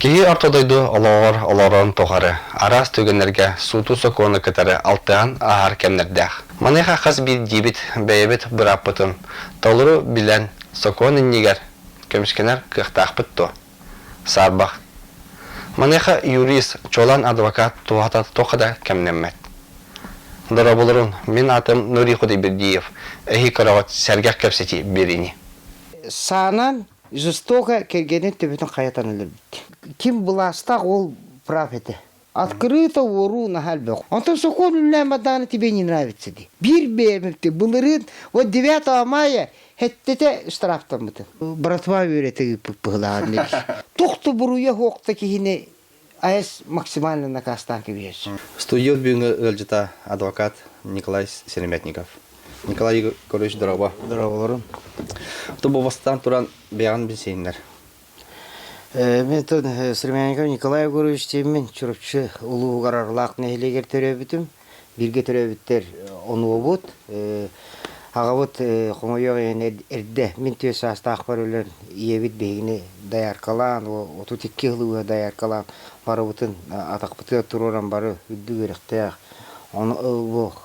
Кии ортодойду олорон тоғары, арас төгенерге суту соконы кітары алтыған ағар кемнердәқ. Манайға қыз бейт дебет бәйбет бұраппытын, толыру білен соконы негер, көмішкенер қықтақ бұтты. Сарбақ. Манайға юрист, чолан адвокат туғата тоқыда кемнеммет. Дұрабылырын, мен атым Нури Құдайбердиев, әхи қарауат сәргәқ кәпсеті беріні. Санан жестоко кергенен төбетін қаятан өлір бітті. Ким быластақ ол прав еді. Открыто вору на хальбек. Он то сокон лямаданы тебе не нравится. Бир бемепти, былырын, вот 9 мая хеттете штрафтан бітті. Братва өреті пығылағын. Тоқты бұруя хоқта кейіне АЭС максимально наказдан кебеш. Студиот бүгінгі өлжіта адвокат Николай Селеметников. Николай Егорович, здорово. Здорово. То бұл вастан туран бейған білсейіндер. Мен тон Селеметников Николай Егорович теммен чұрыпшы ұлу қарарлақ нәйлегер төребітім. Бірге төребіттер оны обуд. Ағабыт қомайоқ әрді мен төс аста ақпар өлер иебіт бейгіне даяркалан, оту текке ғылуға даяркалан бары бұтын атақпыты тұроран бары үдді көріқтіяқ. Оны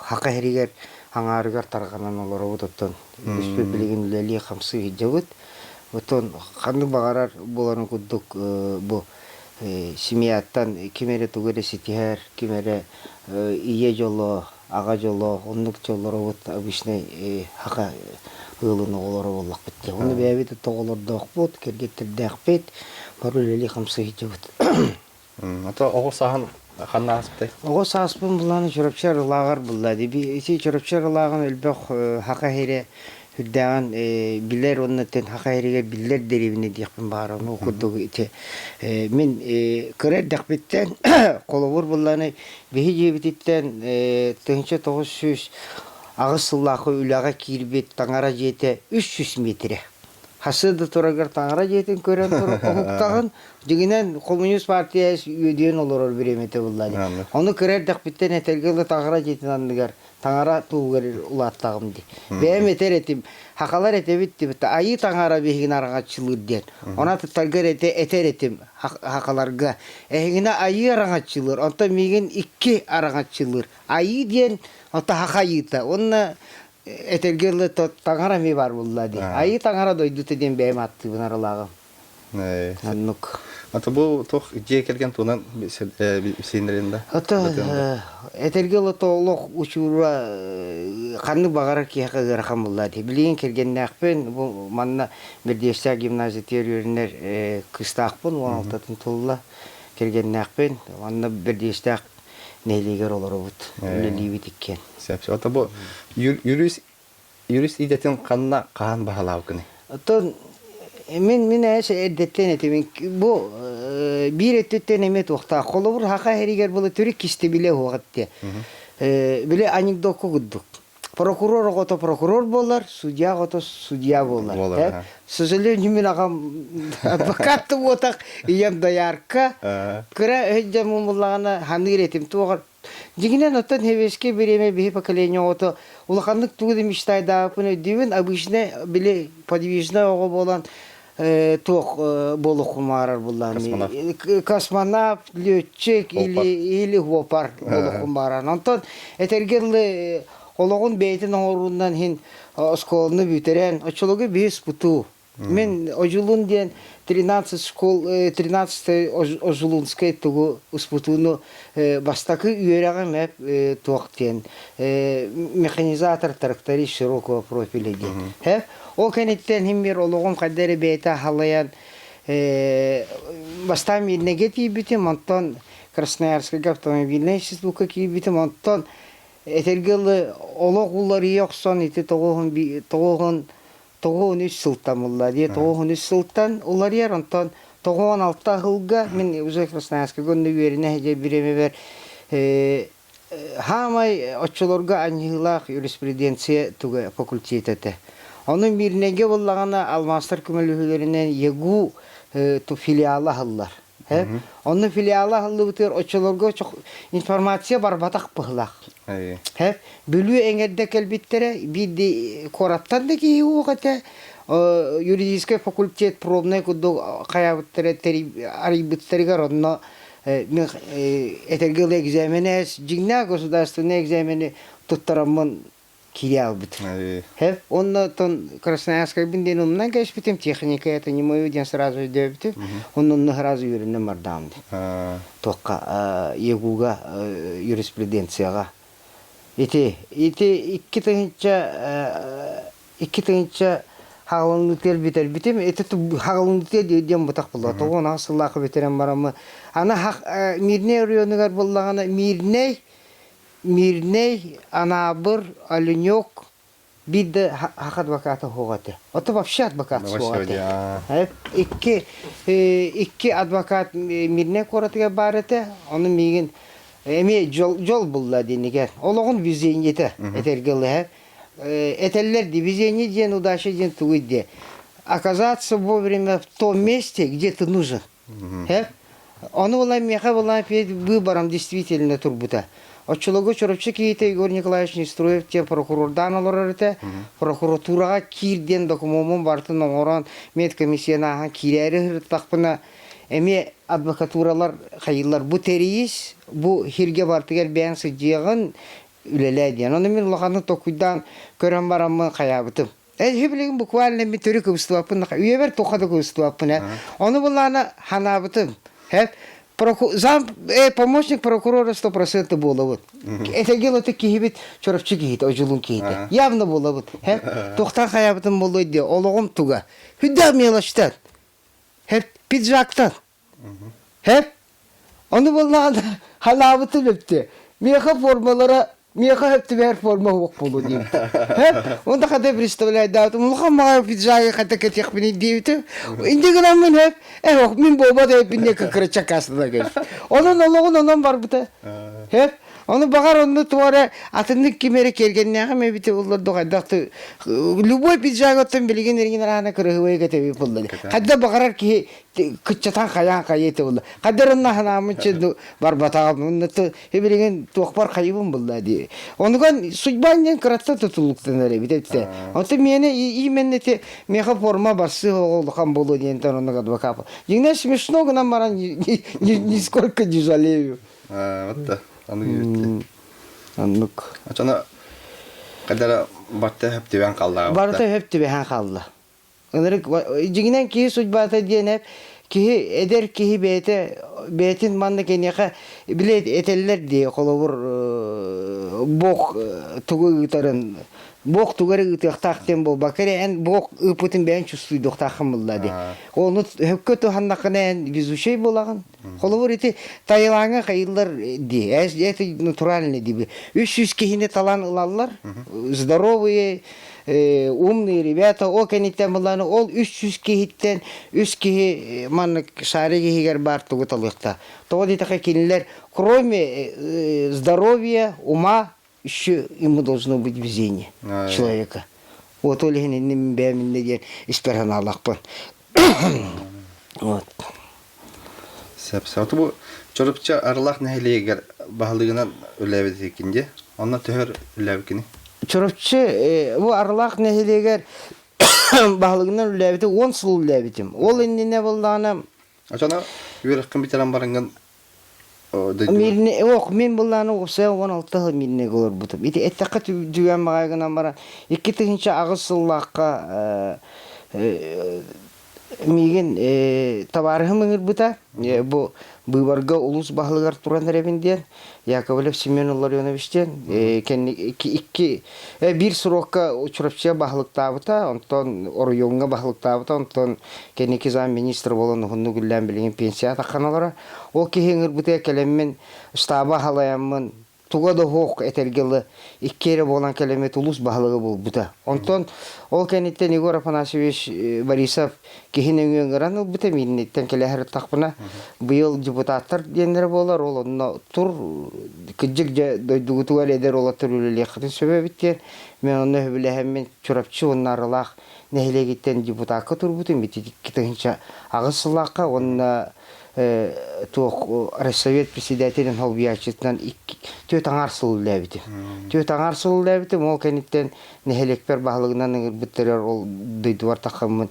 хақа әрігер аңарығар тарғанан олар бұтыптын. Үспе білеген үләлі қамсы хиджабыт. Бұтын қанды бағарар боларын күддік бұл семияттан кемері түгері сетихер, кемері ие жолы, аға жолы, онлық жолары бұт обычный хақа ұйлыны олары болақ бітті. Оны бәбеті тоғыларды оқ бұт, кергеттерді ақ бет, бары үләлі қамсы хиджабыт. Ата оғы саған қанна асыптай? Оғы сағыспын бұланы жүріпшер ұлағар бұлады. Есі жүріпшер ұлағын өлбәқ хақа хере хүрдәған білер оннаттен хақа хереге білер деревіне дейқпін бағараны оқырдығы ете. Мен көрер дәқбеттен қолыбыр бұланы бейі жебететтен 1900 ағысыллақы үліға кейірбет таңара жете 300 метре. Хасыды тұрағыр таңара жетін көрен тұрып ұқтағын, дегенен Коммунист партияс өдейін олар береметі бұллады. Оны көрер дәқбеттен әтелгілі таңара жетін андығар, таңара туғыр ұлаттағым де. Бәйім әтер әтім, хақалар әтебетті бітті, айы таңара бейгін араңатшылыр ден. Она тұтталғыр әтер әтім хақаларға. Әйгіна айы араңатшылыр, онта меген 2 араңатшылыр. Айы ден, онта хақа айыта. Онына Этергерлі таңара ме бар бұллады. Айы таңара дойды теден бәйім атты бұнар ұлағым. Аннук. Ата бұл тоқ жей келген туынан бісейіндерінде? Ата этергерлі тоғылық ұшуыра қанны бағарар кейіқі ғырақам бұллады. Білеген келгенне ақпен, бұл манна бірдешті гимназия теориялерінер күсті ақпын, 16-тын толыла келгенне ақпен, манна бірдешті ақ нейлегер олар бұд, өлі бітіккен. Ата бұл юрист идетін қанына қаған бағалау күні? Мен әші әдеттен әтемен, бұл бір әттеттен әмет оқта. Қолы бұр хақа әрігер бұлы түрі кісті біле оғатты. Біле анекдок құддық. Прокурор оғыты прокурор болар, судья оғыты судья болар. Сөзілер жүмен ағам адвокатты отақ, ием даярка. Күрі өйден мұмылағына ханығыр әтем туғар. Дегенен оттан хевеске береме бейі поколение оты. Улақандық туғыды мечтайда апыны дейін, обычно біле подвижна оғы болан тоқ болу құмарар болан. Космонавт, летчик или хопар болу құмарар. Онтан әтергерлі олығын бәйтін оғырынан хен сколыны бүтерен, очылығы бейіс бұту. Мен ожылын ден 13 ожылынскай тұғы ұспытуыны бастақы үйеріға мәп тоқтен. Механизатор трактори широкого профиля ден. Ол кәнеттен хеммер олығын қадары бәйті халаян бастан мернеге тейбітім, онтан Красноярская автомобильная шестбука кейбітім, онтан әтергілі олық ұлары еқсон еті тоғын 3 сылтан ұллады. Тоғын 3 сылтан ұлар ер, онтан 16 ғылға мен өзі Красноярская гонды веріне әже біреме бер хамай отчыларға анығылақ юриспруденция түгі факультеті. Оның бірінеге болағына алмастар күмілігілерінен егу филиалы ғыллар. Onun filialı halı biter oçolorgo çok informasiya var batak pıhlak. Hep bülü engerde kelbittere bir de korattan da ki o kate юридический факультет пробный кудо каябыттары арибыттарыгар онно этергил экзаменес жигна государственный экзамени туттарамын кириалбыт. Хеп, онно тон Красноярская бинден умнан кайшпитим техника это не мой ден сразу дөбүтү. Онно сразу юринне мардамды. Тоққа егуга юриспруденцияға. Ити икки тыңча хағылыңдытер бітем, эти хағылыңдытер дейден бұтақ болды. Тоғын асыллақы бетерен барамы. Ана мирней районыгар болағана мирней, анабыр, оленек, бидді хақ адвокаты хоғаты. Оты вообще адвокат хоғаты. Икки адвокат мирней коратыға бар еті, оны меген эме жол булла денеген. Олоғын визенеті этергілі. Этеллер везение ден удачи ден туйде. Оказаться вовремя в том месте, где ты нужен. Он улам меха улам перед выбором действительно турбута. Очологу чорчик ите Игорь Николаевич Нестроев те прокурордан аларыты. Прокуратурага кирден документун бартын оңоран медкомиссияна кирери тақпына эме адвокатуралар хайылар бу терис бу хирге бартыгер бән сыжыгын үлеләден. Оны мен лоханы токуйдан көрәм барамын каябытым. Хиблигин буквально ми төрүк устуапын, үйебер тохады устуапын. Оны буланы ханабытым. Зам помощник прокурора 100% болобут. Это дело-то кихибит чорапчы кихит, ожулун кихит. Явно болобут. Тохтан каябытым болойду, ологом туга. Хүдда мелаштан. Пиджактан. Оны буланы ханабытым өптү. Меха формалара Меха бер форма ок болу дейм. Онда кандай представляет да, мулхан мага пиджаги ката кетек бини дейбити. Индигенен мен мен болба деп бине кырча касына кел. Онун ологун онон бар бута. Onu bakar onu tuvara atınlık kimere kelgenine ama bir de onlar doğacaktı. Любой pijagotun bilgin ergin arana kırığı getevi pulladı. Kadda bakar ki kıçatan kayan kayete oldu. Kadar onlar hanımın çizdi barbatağım. Onu da bilgin tuğpar kaybım bulladı. Onu kan suçbanyen kıratta tutuluktan öyle bir de. Onu da iyi mennete meha forma bası oldu kan bolu diyen onu kadar bakap. Yine смешно гна маран нисколько не жалею. Вот да. Anlık. Açana kadar battı hep diben kaldı. Battı hep diben kaldı. Onları ciginen ki suçbata diyen hep ki eder ki betin manlık eniyaka bile eteller diye kolabur bok tuğu gitarın bok tuğarı gitarın bu bakare en bok ıpıtın ben çüstüydük takımlıladı. Onu hükkötü hannakına en bizu şey bulağın. Kolabur eti Tayland'a kayıllar diye. Eti naturalne diye. 300 kihine talan ılallar. Здоровые, умные ребята. O kenitten bulağını ol 300 kihitten 3 kihi manlık şari kihiger bar tuğu talıqta. Тоғы дейтіға келілер, кроме здоровья, ума, еще ему должно быть везение человека. Вот олегенен бәмінне ден исперхан Аллахпын. Вот. Сәпсі. Бұл чорыпча арылақ нәхелегер бағылығынан үләбеді екенде, онна төхір үләбікені? Чорыпча, бұл арылақ нәхелегер бағылығынан үләбеді, 10 сыл үләбедім. Ол енді не болдағына... Açana yürek bitiren barıngan мен бұлланы осы 16 жыл мирне көріп бұтым. Еттаққа дүген мағайғынан бара. 2-ші ағыз сыллаққа меген табарығы мұңыр бұта. Бұйбарға ұлыс бағылығар тұран әребінден. Яковлев Семен Ларионовичтен. Bir сұраққа ұчырапчыға бағылық табыта. Онтан орыйонға бағылық табыта. Онтан кенекі зам министр болын ұғынны күллән білген пенсия таққаналара. Ол кейіңір бұта кәлеммен ұстаба халаямын. Туга да хоқ этергелі иккері болан кәлемет ұлыс бағылығы бұл бұта. Онтан ол кәнеттен Егор Афанасьевич Борисов кейінің өңіран бұл бұта мейінеттен кәләхірі тақпына. Бұйыл депутаттар дендері болар. Ол онына тұр күджік дойдығытуғар едер ола тұр өлелі қытын сөбе біттен. Мен оны өбіләхеммен чұрапчы онына арылақ нәхілегеттен депутатқа тұр бұтын бітті. Кетігінші ағысылаққа онына Рассовет председателен Холбиячетнан Төт аңар сылылабыты. Төт аңар сылылабыты, ол кенеттен нехелекпер бағылығынан біттерер ол дойдуар тақамын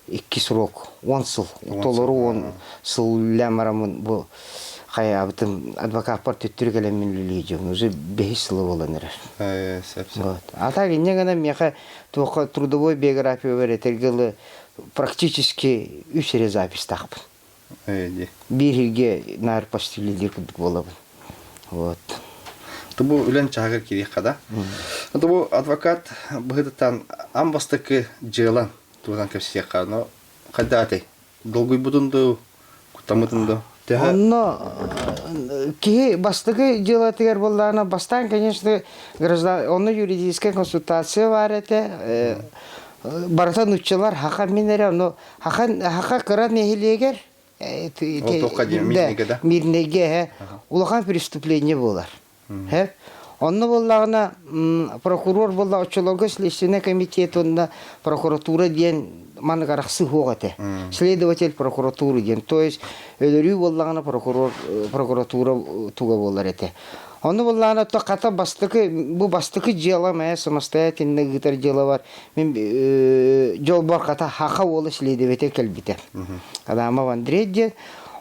2 срок, 10 сыл. Толору 10 сылыламарамын бұл қаябытым адвокат бар төттірі кәлемін лülейден. Өзі 5 сылы болан әрер. Ата кенне ғана меха трудовой биография өретергілі практически 3 запись тақпын. Bir ilge nar pastilidir kuduk bolabın. Вот. Тобу үлен чагыр кирих када. Тобу адвокат быгытан амбастыкы жылан туган кепсия кано кадаты. Долгуй будунду кутамытынды. Онно ки бастыгы жылатыгер боллана бастан, конечно, граждан, онно юридическая консультация бар эте. Баратан уччалар хака минере, но хака кыран нехилегер. Мирнеге улахан преступление болар. Онны боллагына прокурор болла очолого следственный комитет онна прокуратура ден маны караксы хогате. Следователь прокуратуры ден. То есть өлөрү боллагына прокуратура туга болар эте. Онны боллагына то ката бастыкы бу бастыкы жела мая самостоятельный гитар жела бар. Мен жол бар ката хака болы следователь келбите. Адамов Андрей ден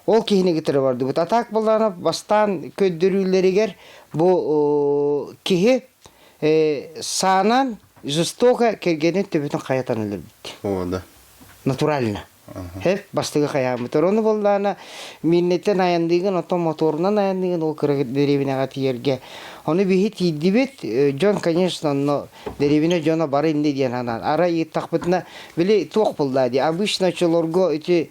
ол кихини гитары барды. Бу атак боллагына бастан көддөрүлөрүгер bu kihi sağanan жестоко кергенен төбөтөн каятан эле бит. Ода. Натурально. Hep bastığı kayamıtır. Onu bollana minnetten ayandığın otomotorundan ayandığın o kırık derevine gatı yerge. Onu bir hit yedibet. John конечно но derevine John'a barı indi diyen hanan. Ara yettakbıtına bile tuğ buldadı. Обычно çolorgo iti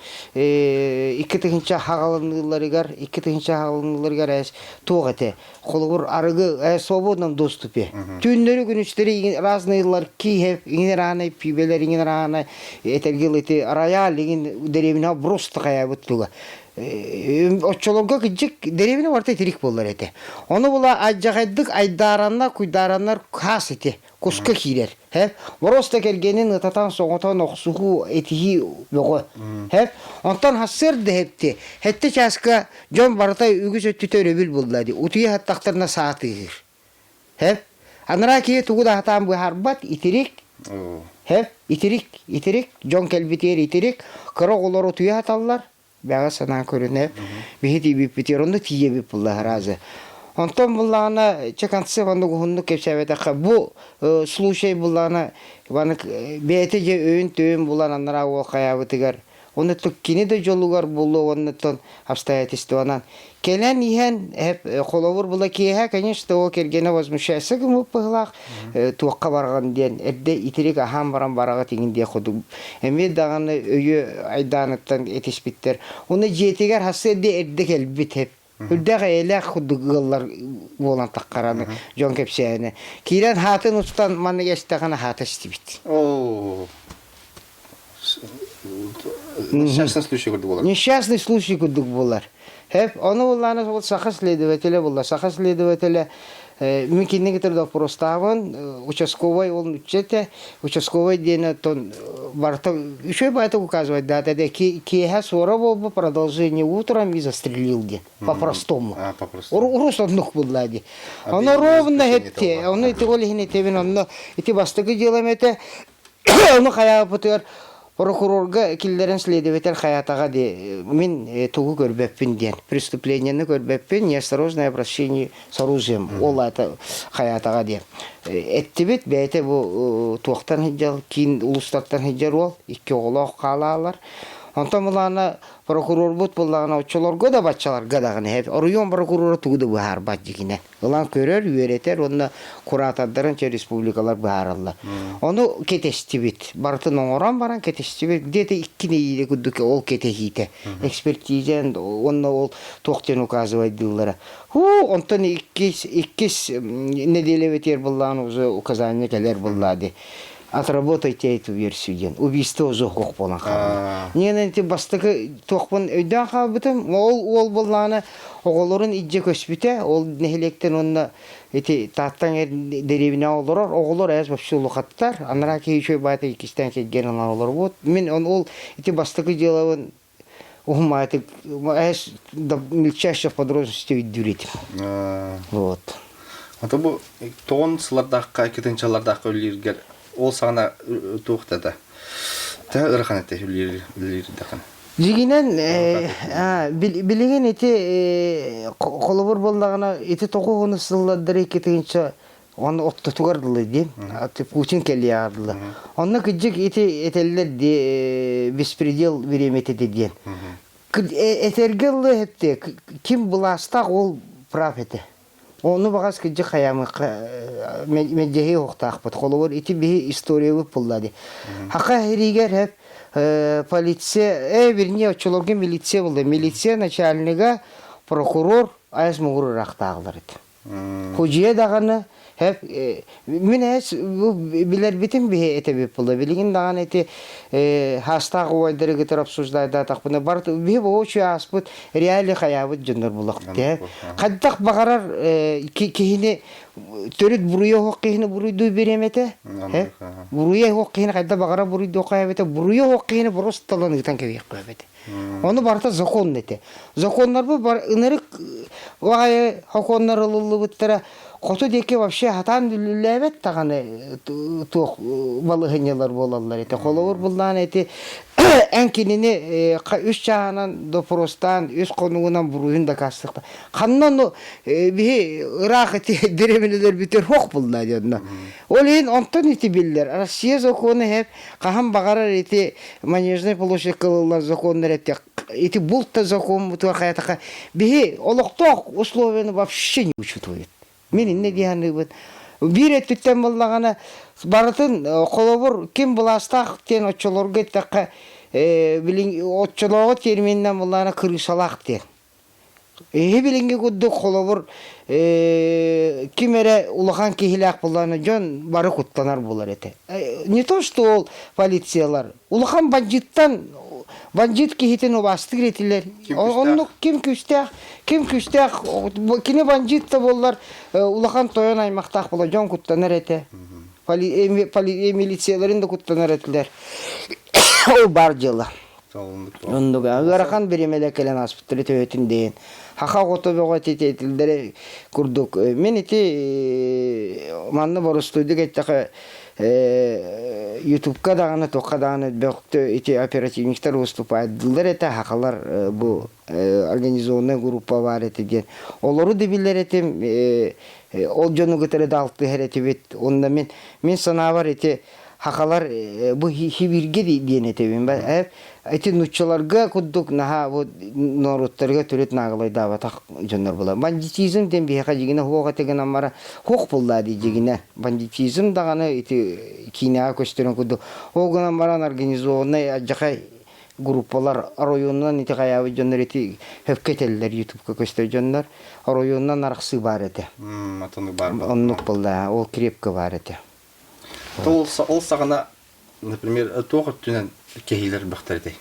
iki tıkınca hağalınlıları es tuğ ete. Kolur arıgı свободном доступе. Tünleri günüçleri разные yıllar ki hep yine rana pibeler yine rana etergil iti araya деревина просто кая буттуга. Очолорго кыжык деревина барта терик болар эте. Оны була ажагайдык айдаранна куйдараннар кас эте. Куска кирер. Хеп. Просто кергенин ытатан соңотон оксуху этихи бого. Хеп. Онтан хассер дехепти. Хетте часка жон барта үгүз өттүтөр өбүл булдады. Утуя хаттактарына саатыгыр. Хеп. Анара кие тугуда хатан бу харбат итирик. Hep itirik, John Kelbitier itirik, kara oları tuya hatallar, bağa sana körüne, bihiti bipitiyor, onu tiye bipullah razı. Ondan bullağına çekantısı vandı kuhundu kepsevete, bu случай bullağına, bana BTC öğün bulan anlara o kayabıtıgar, onu tukkini de jolugar buldu, onu ton обстоятельстводан. Келен иһен hep коловур була киһә, конечно, о кергене возмущается гымы пыглак, туакка барган ден, эрде итирик ахам барага тигин дия ходу. Эми даганы өйө айданыттан этиспиттер. Уны жетигер хасседе эрде келбит hep. Үрдәгә элек худугыллар болан таккараны, жон кепсәне. Кирен хатын устан маны ястаганы хаты стибит. Несчастный случай курдук болар. Несчастный случай курдук болар. Hep onu bulanı o saha следователя bulla. Saha следователя mümkünlükler de prostavın участковый он учете. Участковый день тон барта еще бы это указывать дата де киха сорово по продолжению утром и застрелил где по-простому. Урус он нух буллади. Оно ровно хетте. Оно и то ли не тевин оно эти бастыгы делаем это. Оно хая потер Прокурорга киллерен следователь хаятага де мен тугу көрбөппүн ден преступлениени көрбөппүн неосторожное обращение с оружием ол ата хаятага де эттибит бете бу туактан хиджал кин улустаттан хиджар ол икки оголок калаалар онтон булана прокурор бут булана очолорго да бачаларга дагы хеп оруйон прокурору тугуду баар баджигине улан көрөр үйретер онна куратадарын че республикалар бааралла ону кетестибит бартын оңоран баран кетестибит где-то иккине иде кудуке ол кетехите экспертизен онна ол токтен указывать дыллара онтон иккис неделе ветер буллан уже указание келер буллады. Отработайте эту версию. Убийство уже хок болан. Не на эти бастыгы токпун өйдөн кабытым ол булланы оголорун ижже көспүтө ол нехелектен онна эти таттан деревине олорор оголор аз вообще лукаттар анара ки еще байта икистен келген олор вот мен ол эти бастыгы деловын ухматык аз до мельчайших подробностей дюрит. Вот. Ата бу тоон сылардакка, кетенчалардакка үллергер ол сагана туктады. Та ыраханатта үллердакан. Жигинен билеген эти колобур боллагана эти токугуну сылладыр кетенче оны оттотугардылы дем. Путин келиядылы. Онна кыжык эти этеллер беспредел беремети деден. Этергеллы хепте ким буластак ол прав эти. Onu багас кыжык хаямы меджеги октакпыт. Колобур эти би историялы буллады. Хака херигер хеп полиция, вернее, очологи милиция болды. Милиция начальника прокурор айс мугуру рақтағылар еді. Хожия дағаны, мен әс білер бітім бе етебеп болды. Білген даған еті хастағы ойдары кетер обсуждайда тақпыны бар. Бе бұл үші аспыт реали хаябыт жындар бұлақ. Қаддақ бағарар кейіне төрет буруя хоқ кейіне буруйду береметі. Буруя хоқ кейіне қайда бағара буруйду қойабеті. Буруя хоқ кейіне бұрыс талан ұйтан кебек қойабеті. Оны барта закон неті. Законлар бұл бар ынырық оғай хоконлар ылылы бұттара. Қоту деке вообще хатан дүліләбет тағаны тоқ балығынялар болалар еті. Қолауыр бұлдан еті әнкеніне үш жағынан допростан, үш қонуынан бұруын да кастықта. Қаннан бі ұрақ еті деременелер бітер хоқ бұлда дедіна. Ол ең онтан еті білдер. Россия законы хеп қахан бағарар еті манежный полошек қылылар законлар еті. Еті бұлтта закон бұтуар қаятақа. Бі олықтоқ условияны вообще не учетует. Мен инне дияны бұд. Bir ettitten боллағана барытын қолобыр кем бұластақ тен отчылорғы еттаққа отчылоғы терминнен боллағана кырышалақ тен. Білінге күдді қолобыр кемері ұлыған кейіләк боллағана жон бары құттанар болар еті. Не то, что ол полициялар. Ұлыған бандит кейтен обастық ретілер. Оны кем күстәқ, кені бандитта болар ұлыған тойын аймақтақ бола жон құттанар еті. Милицияларын да құттанар етілер. Ол бар жылы. Ғарақан беремелі кәлен аспыттыры төйетін дейін. Хақа қоты бөға тететілдері күрдік. Мен еті манны борыстойдық әттіқі ютубқа дағаны, тоққа дағаны бөқті еті оперативниктер выступайдылдар әті хақалар бұл организованный группа бар әті ден. Олары дебілер әтім ол жоны күтірі дағылты әреті бет. Онда мен сана бар әті хақалар бұл хибирге дейін әтебен. Әті нұтчыларға күддік наға норуттарға түрет нағылай дабатақ жондар бола. Бандитизм ден бейқа жегіне хоға теген амара хоқ боллады жегіне. Бандитизм дағаны кейінеға көстерін күддік. Оғын амаран организованный жақай группалар районынан ити қаябы жондар еті хөпкетелілер ютубқа көстер жондар. Районынан арқсы бар еті. Оннық болды, ол крепкі бар еті. Ол сағана, например, тоғыр түнен кейлер бақтарды.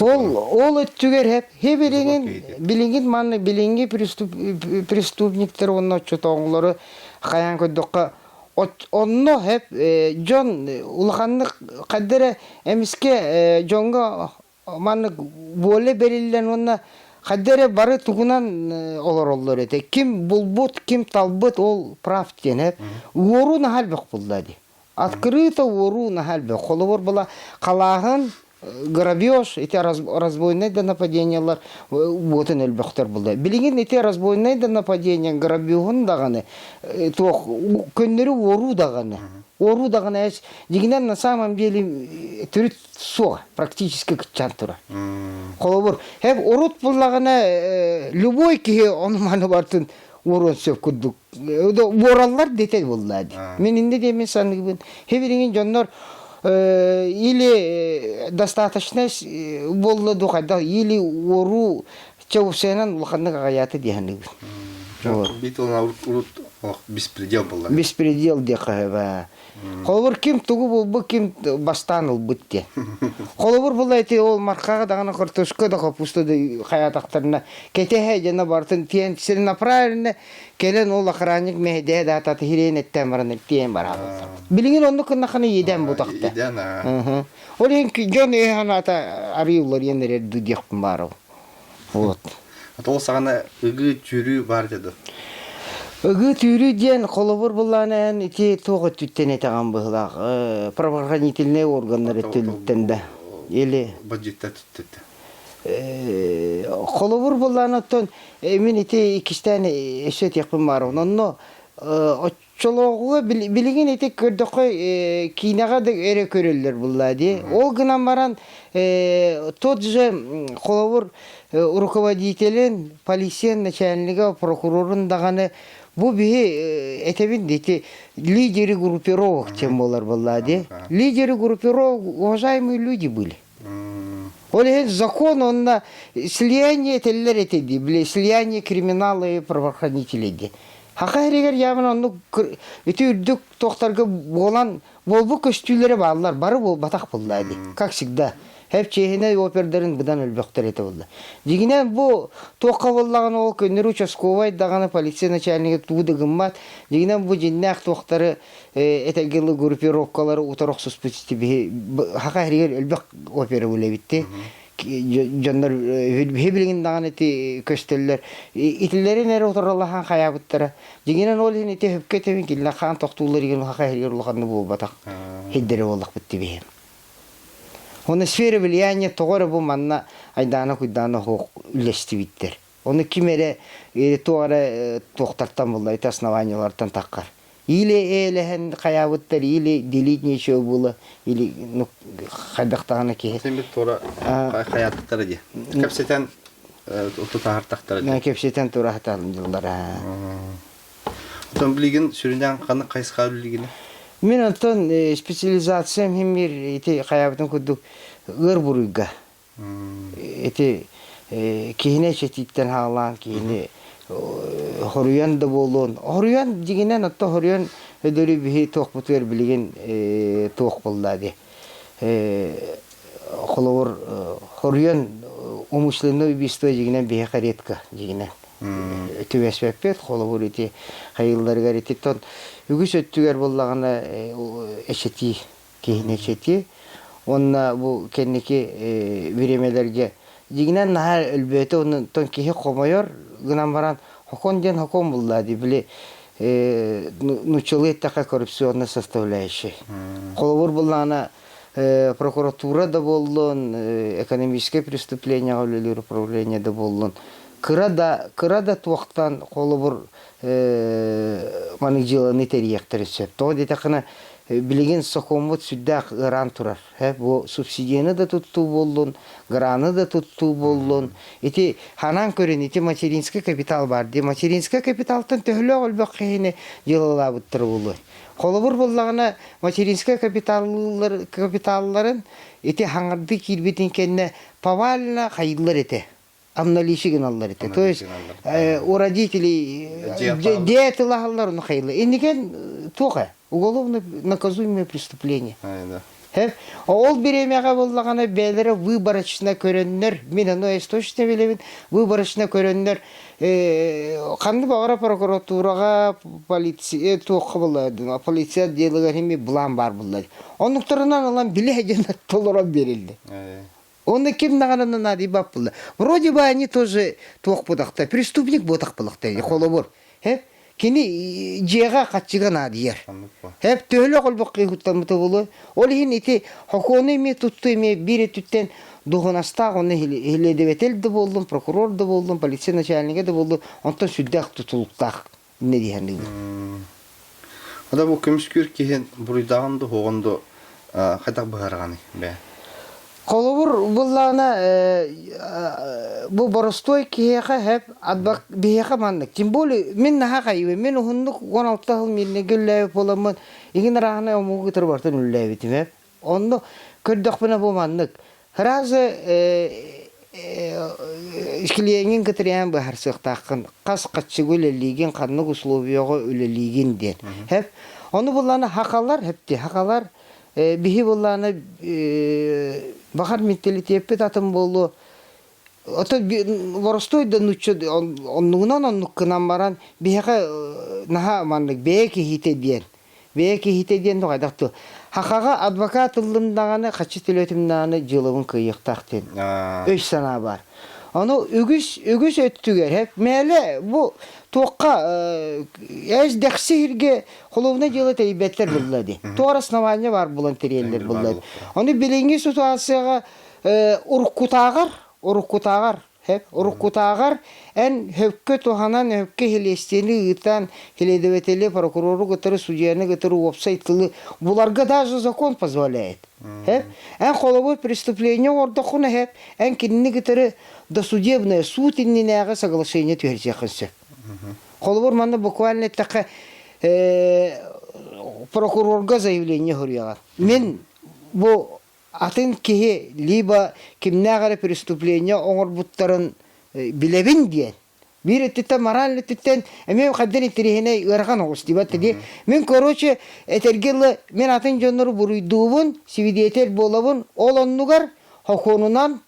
Ол өттігер білінген маңны білінген преступниктер оның отчетоңлары қаян көддіққа онны жон ұлғанлық қадыры әміске жонға маңны бөлі берілден онны қадыры бары тұғынан олар еті. Кім бұлбұт, кім талбұт ол прав ден ору нахал бәқ бұлдады. Открыто вору на хальбе. Холовор была калахын, грабеж, эти разбойные нападения, вот он эльбехтер был. Билигин эти разбойные нападения, грабежун даганы, то көннери вору даганы. Вору даганы, дигинен на самом деле турит со, практически к чантура. Холовор, хеп урут буллаганы любой ки он маны бартын урон сөп күддік. Ораллар детель боллады. Мен инде демен санығын. Хебереген жонлар или достаточно боллы дұқайда, или ору чаусенан ұлқанның ағаяты дейінігін. Бит олна урут беспредел боллар. Беспредел деқайба. Қолыбыр кем тұғы болбы, кем бастан ұл бұтте. Қолыбыр бұл әйті ол марқаға дағына қыртышқы да қапустыды қаятақтарына кетеге жана бартын тиен тісірін апырайырыны келен ол ақыраник мәхедеге дататы хирейн әттен бараны тиен бар ағылды. Біліңін онды күннақаны еден бұтақты. Еден, Ол ең жон өйхан ата арыулар енер әрді деқпін бары. Ол сағана үгі жүрі бар деді. Ыгы түйрü ден қолыбыр бұлланан ити тоғы түттен етаған бұғылақ. Правоохранительные органлары түліттенді. Елі Баджетта түттетті. қолыбыр бұлланаттан мен ити икістен өсет еқпін баруын. Онно отчолоғуға білеген ити көрдіқой кейнаға да әрі көрелер бұллады. Ол гынан баран тот же қолыбыр руководителен, полициен начальника, прокурорын дағаны bu bir etebin deti лидеры группировок тем болар баллади. Лидеры группировок уважаемые люди были. Оле закон он на слияние теллер этеди, бли слияние криминала и правоохранителей ди. Хакайрегер явын onu эти үрдік тоқтарға болан болбу көстүйлері балалар бары бол батақ боллади. Как всегда. Hep çehine operlerin budan ölbekter ete oldu. Diginen bu toqqa bollağın ol könleri участковый dağını polisiya начальнigi tuğdu gımmat. Diginen bu jinnak toqtары etelgili grupировкалары utarıqsız pütüstü haka heriger ölbek opera öyle bitti. Canlar hebilgin dağın eti kösteller. İtillerin eri oturallağın kayabıttara. Diginen ol eti hüpketemin ki lağın toqtuğları gelin haka heriger olağını bu bataq. Hiddere ollaq bitti bihim. Оны сфера влияния тогора бу манна айдана куйдана хок үлестибиттер. Оны кимере тогора токтартан булды айта основаниялардан таккар. Или элехен каябыттар, или делить нече булы, или хайдактаганы ки. Сен бит тора хаяттары ди. Кепсетен тутартактары ди. Кепсетен тура хаталым жылдара. Отон билген сүрүндөн каны кайсыга билгени? Мен антон специализациям химир эти хаябытын кудук ырбуруйга. Эти кийине четиттен хаалан, кийине хоруян да болон. Хоруян дигенен атта хоруян өдөрү бихи токпутер билген ток болду. Холовор хоруян умышленное убийство дигенен бихи каретка дигенен. Төбәспәппет, холовор эти хайылларга ретиттон үгүс өттүгер боллагана эшети кийине эшети. Онна бу кенники биремелерге дигинен нахар өлбөтө онтон кихи комойор гынан баран хокон ден хокон буллады биле нучылы така коррупционный составляющий. Холовор буллана прокуратура да болдун, экономическое преступление өлөлөр управление да болдун. Кырада туактан холобур манык жыланы терияктыр сөп. То детакына билеген сокомут сүддак ыран турар. Бу субсидияны да туттуу болдун, граны да туттуу болдун. Эти ханан көрөн эти материнский капитал бар. Ди материнский капиталдан төлөө албак кийине жылалабыттыр болду. Холобур боллагына материнский капиталларын эти хаңарды кирбитин кенне повально хайылар эте. Амналишиген аллар эте. То есть у родителей дети лагаллар нахайлы. Иниген тока уголовно наказуемое преступление. Ол беремега боллагана белере выборочно көрөннөр. Мен аны источник билебин. Выборочно көрөннөр канды багара прокуратурага полиция тока болду. Полиция делегер эми булан бар булды. Онуктарынан алан билеген толора берилди. Он кем наганана нади бап булды. Вроде бы они тоже ток будакта, преступник будак булакта, холобор. Кини жега катчыган адияр. Хеп төлө колбок кыйгуттамыты болу. Ол хин ити хоконы ме тутту ме бири түттен дугунаста оны хиледебетел де болдум, прокурор да болдум, полиция начальниги да болду. Онтон сүддак тутулуктак. Не дигенди. Ада бу көмүскөр киген буруйдагынды хогондо кайдак багарганы бе. Холовур буллана бу боростой киеха хеп адбак бихеха маннык. Тем более мен наха кайбы, мен ухундук 16 жыл менне гөлләп боламын. Игин рахана омугы турбартын үлләбитим хеп. Онно көрдөкпүнө бу маннык. Разы ишкилиеңин кетирен бу харсыктакын кас катчы өлелиген канны условияга өлелиген ден. Хеп ону буллана хакалар хепти хакалар бихи буллана бахар менталитетпе татым болду. Ото боростой да нучу оннугунан оннуккынан баран бихига наха маннык беки хите диен. Беки хите диен догайдакту. Хакага адвокат ылдымдаганы качы төлөтүмдаганы жылыбын кыйыктактен. Өч сана бар. Аны үгүс өттүгер хеп меле бу тоққа әз дәқсігерге қолуына делі тәйбәттер бұллады. Тоғар основания бар бұлан тірелер бұллады. Оны білінгі ситуацияға Уруккутагар эн хөпкө туханан хөпкө хелестени ыттан хеледебетели прокурору гытыры судьяны гытыры опсайтлы буларга даже закон позволяет. Эн холовой преступление ордохуна хеп эн кинни гытыры досудебное суд инненега соглашение твердехынсы. Холовор манда буквально така прокурорга заявление хурьягар. Мен бу атын кихи либо кимнагары преступление оңор буттарын билебин диен. Бир этте морально титтен эме кадден тирихине ырган огус дибат ди. Мен короче этергеле мен атын жоннору буруйдуубун, свидетель болобун, ол оннугар хоконунан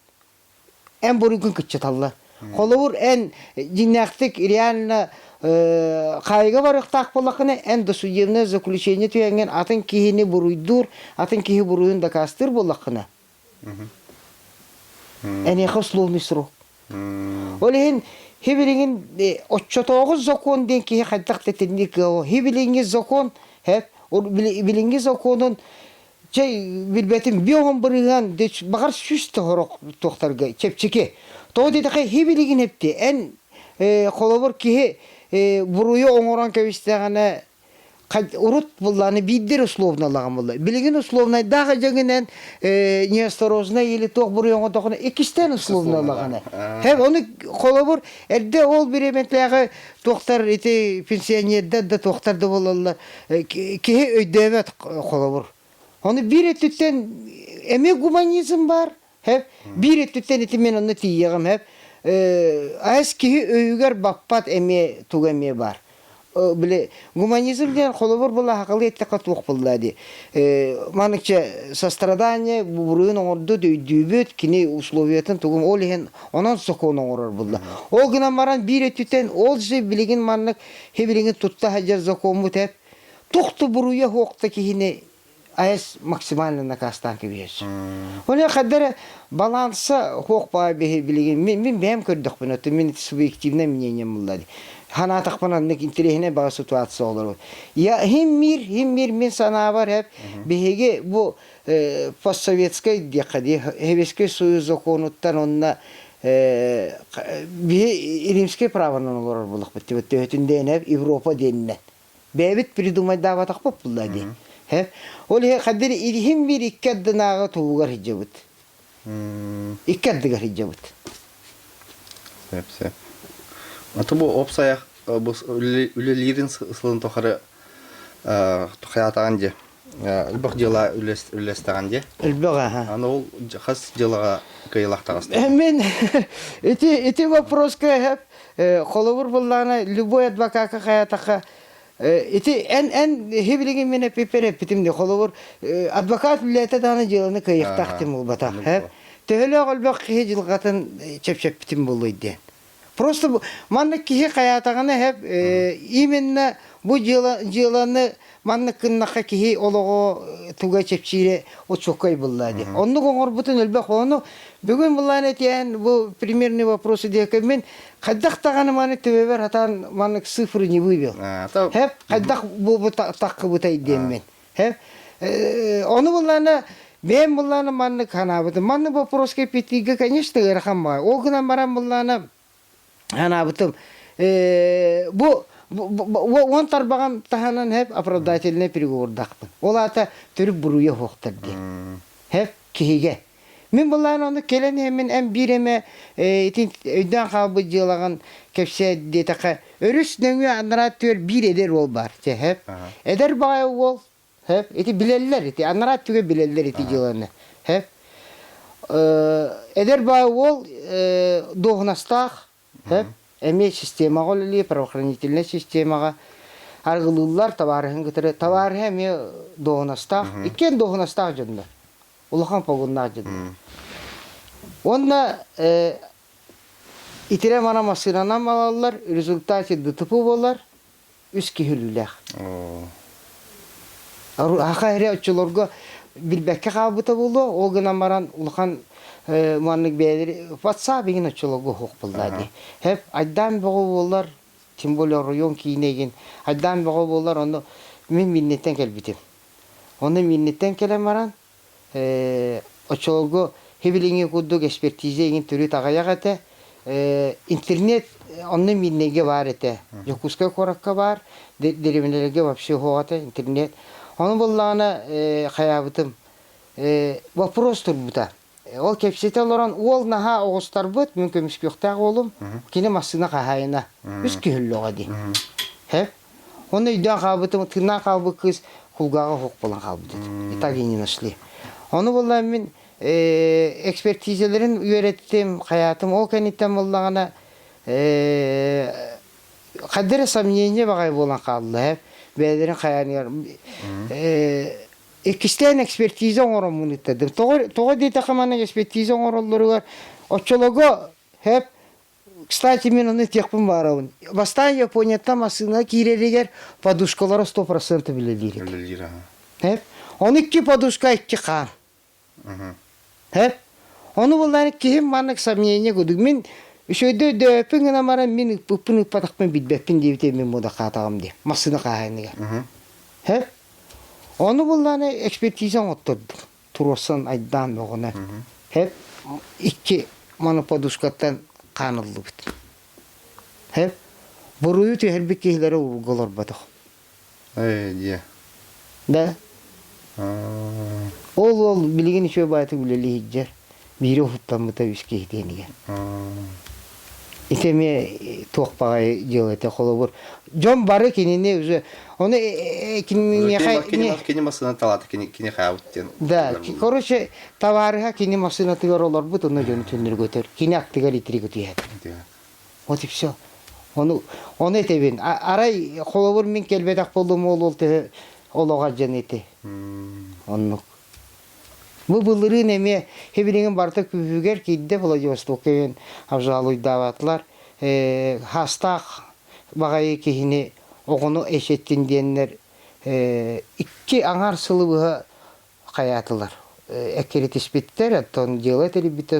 эн буруйгун кытчаталла. Холовур эн жинактык реально кайга барыктак болакыны эн досудебное заключение түйенген атын кихини буруйдур, атын кихи буруйун да кастыр болакыны. Эне условный срок. Олеген хибилигин 39 закон ден кихи кайдак тетинник хибилинги закон хеп билинги законун чей билбетим биогон бырыган деч багар сүстө хорок токтарга чепчеке. Тоди да хибилигин хепти эн холобор кихи буруйу оңоран кебистегане урут булланы биддер условналаган булды. Билигин условнай дагы жегенен неосторожно или ток буруйга токуна экистен условналаган. Хеп оны холобор эрде ол биреметлеге токтар эти пенсионерде да токтарды болалар. Ки өйдөбөт холобор. Оны бир этүттен эме гуманизм бар. Хеп бир этүттен эти мен аны тиягам хеп Айски өйгөр баппат эме тугеме бар. Биле гуманизм ден холобор була хакылы этте тук булды. Маныкча сострадание буруйун оңорду дөйдүбөт кини условиятын тугум олеген онон сокон оңорор булды. Ол гына маран бир этүтен ол же билигин маннык хебилигин тутта хаҗар законму теп тукту буруя хокта кихине айс максимально накастан кебеш. Оля кадәр балансы хок па билигин мен бем көрдүк бу это мен субъективное мнение булды. Хана такпанан ник интерехне ба ситуация olur. Я хим мир мен сана бар хеп беге бу постсоветской декаде Советский Союз законуттан онна римский правонан olur булык битти өтүнден хеп Европа денне. Бебит придумать дават акпап булды. Хеп ол кадәр хим мир иккәднага тугар хиҗабыт. Иккәдгә хиҗабыт. Сеп. Аты бу опсаях бу үлелерин сылын тохары тохаятаган же. Илбак дела үлестаган же. Илбага. Аны ол хас делага кыйлактагас. Мен эти вопрос кеп холовур булланы любой адвокат хаятака эти эн хибилиги мене пепере питимди холовур адвокат билете даны жыланы кыйыктактым булбата. Төгөлө албак хижилгатын чепчеп питим болойду. Просто манны кихи хаятаганы хеп именно бу жыланы манны кыннака кихи олого туга чепчире очокой буллады. Онну гоңор бутун элбек ону бүгүн булланы тен бу примерный вопросы дека мен кайдактаганы маны төбөр атан манны цифры не вывел. Хеп кайдак бу таккы бутай демен. Хеп ону булланы мен булланы манны канабыты. Манны вопроске питиге конечно ырхам бар. Огынан барам булланы Ана бутум бу он тарбаган таханан хеп оправдательный переговордакпын. Ол ата төрүп буруя хоктарды. Хеп киге. Мен булланы аны келени мен эм биреме өйдөн кабы жылаган кепсе детака өрүс нөңө анара төр бир эдер ол бар. Хеп эдер бай ол хеп эти билелер эти анара түгө билелер эти жыланы. Хеп эдер бай ол догнастах эме системага ли правоохранительная системага аргылылар товарын гытыры товары эме догнастах икен догнастах жөндөр улахан погунна жөндөр онда итире мана масырана малалар результаты ДТП болар үс кихүлүлөр ахайре очолорго билбекке кабыта болду ол гына маран улахан маннык бәдер WhatsApp ingen очолого хок булды. Хеп айдан богу болар тем более район кейнеген. Айдан баға болар, оны мен миннеттен келбитим. Оны миннеттен келем баран, очолго хебилинге куддук экспертиза еген түрі тағаяқ әті, интернет оны миннеге бар әті. Жокуска коракка бар, деремелерге вообще хоғаты интернет. Оны боллағына қаябытым. Вопрос турбута. Ол кепсетел оран, ол наха оғыстар бұд, мен көміспектақ олым, кені масына қағайына, үз күйіліға де. Оны үйден қабытым, тырна қабы қыз, құлғаға хоқ болан қабыды. Итак, ені нашли. Оны болла мен экспертизелерін үйреттім, қаятым, ол кәнеттен боллағына қадыры сомнение бағай болан қалды. Бәдерін қаянығар. Экистен экспертиза оңырын мұнеттедім. Тоғы дейті қаманың экспертиза оңырылырығар. Очолого, хеп, кстати, мен оны текпін барауын. Бастан Японияттан масына кейререгер подушкалары 100% білелерек. Білелер, Хеп, 12 подушка 2 қан. Хеп, оны болдан кейім маңық сомнение көдік. Мен үшөйді дөпін ғына маран мен ұппын ұппатақпен бітбәппін дейбіте мен мұда қатағым де. Масына қағайыныға. Хеп, onu bunları ekspertizan oturduk. Turosan aydan boğuna. Hep iki monopoduskattan kanıldı bütün. Hep buruyu her bir kehlere uygular batık. diye. Da. Ol bilgin işe bayatı bileli hiccer. Biri huttan bıta üç kehdeniye. İteme toqpağa jölete kolobur. Jon bары kenine özü. Onu Kini masına talatı kini xavıttен. Да, короче, товарыга кини машина тыгар олар бут, оны жөнü төндөр көтөр. Кини актыга литри көтөйт. Вот и все. Onu etebin. Арай колобур мен келбедак болдум ол те олога жанети. Оннук. Bu bılırın eme hepinin barta küfüger kidde Vladivostok'un avzalı davatlar hasta bagayı kihini oğunu eşettin diyenler iki anar sılıbıha kayatılar. Ekeri tespitler ton diyorlar eli bir de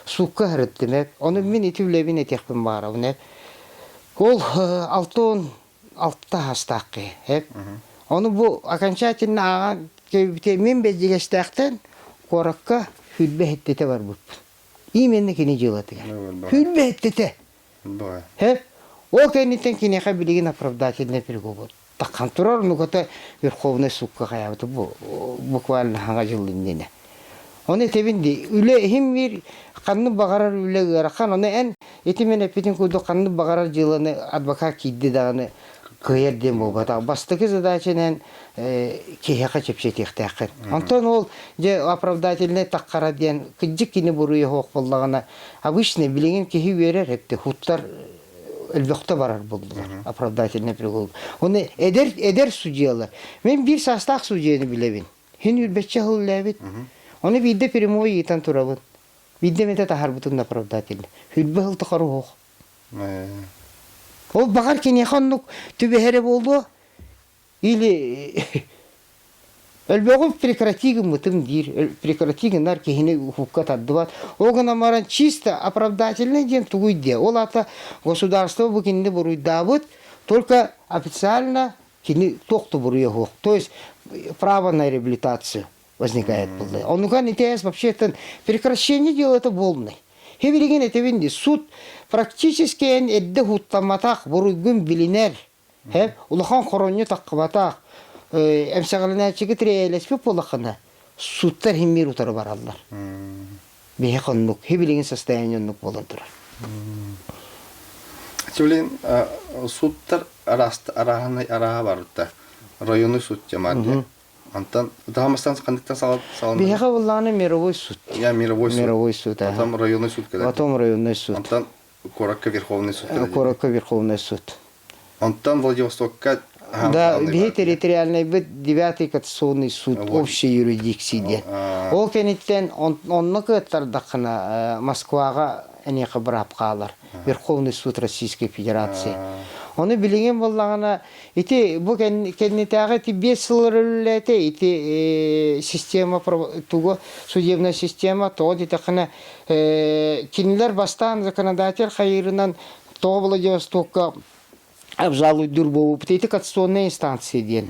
suka hırıttım hep. Onu min itiblebin etekbim bağırım hep. Ol altta hastaki hep. Onu bu окончательно ağan men bezdigestekten korakka hülbe hettete var bu. İmenni kini jıladı. Hülbe hettete. Hep o kenitten kini kabiligin оправдательный переговор. Такан турар нуката Верховный суд каяты bu буквально ханга жылдыне. Оны тебинди үле хим бир канны багарар үле гарахан оны эн этимен эпитин куду канны багарар жыланы адвокат кидди даганы кыйерден болбата. Бастыгы задачанен кехака чепсетехтакын. Антон ол же оправдательный таккара ден кыжык кини буруя хок боллагана обычный билеген кехи берер хепте хуттар элбекте барар болдулар. Оправдательный пригол. Оны эдер судьялар. Мен бир састак судьяны билебин. Хин үрбетче хыл лебит. Оны бидде прямой итан турабын. Бидде мете тахарбутун оправдательный. Хүрбе хыл такару хок. Ол багар кини ханнук түбеһере болду. Или элбегов прекратигин мытым дир. Прекратигинар кихини хуккат аддыбат. Огана маран чисто оправдательный ден тугуйде. Ол ата государство бу кинди буруйдабыт. Только официально кини токту буруя хок. То есть право на реабилитацию возникает. Он ИТС вообще-то прекращение дела это волны. Хевилеген этевинди суд практически эдде хуттаматак буруйгун билинер. Хеп улахан хороню таккыбатак. Эмсагалына чигитре элеспе полакына. Судтар химмир утары бараллар. Бехе коннук хевилеген состояниеннук болотур. Тивлен судтар араха барытта. Районный суд жамады. Антан дамастан кандыктан салын. Бехе булланы мировой суд. Я мировой суд. Мировой суд. Потом районный суд когда. Потом районный суд. Антан Коракка Верховный суд. Коракка Верховный суд. Антан Владивостокка. Да, бихе территориальный бит 9-й кассационный суд общей юрисдикции. Ол кенеттен онны кыттардакына Москвага эне кыбырап калар. Верховный суд Российской Федерации. Onu bilingen bollarına iti bu kendine ti sılırılete iti sistema tugo судебная система то дитахна кинилер бастан законодатель хайрынан то Владивостокка абзалы дүр болуп эти конституционная инстанция диен.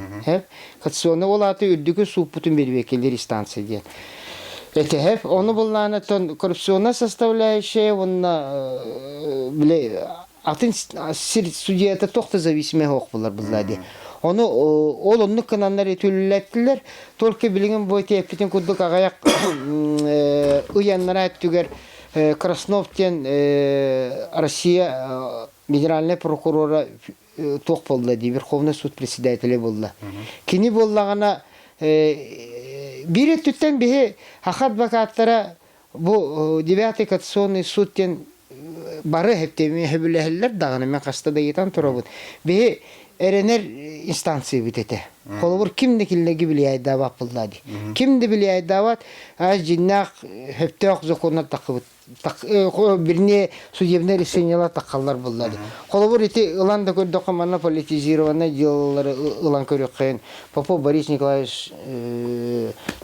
Конституционный олаты үрдүгү суппутун бербекелер инстанция диен. Это он был коррупционная составляющая, он атын судья это тохта зависимый хок булар буллади. Ол онны кананнар этүлләттеләр, только билген бу тепитен куддук агаяк уяннара түгәр Красновтен Россия генеральный прокурора тох булды, Верховный суд председателе булды. Кини буллагана бире түттен бихе хакат бакаттара бу 9-й конституционный судтен бары хептеме хебилерлер даганы мен кастада етан турабыт. Бихе эренер инстанция битете. Холбур кимде киллеги билияй дават булды. Кимде билияй дават аз жиннак хептек законна такыбыт. Бирне судебный решениялар таккаллар булды. Холбур ити ыланда көрдөк мана политизированный делалары ылан көрөккен. Попов Борис Николаевич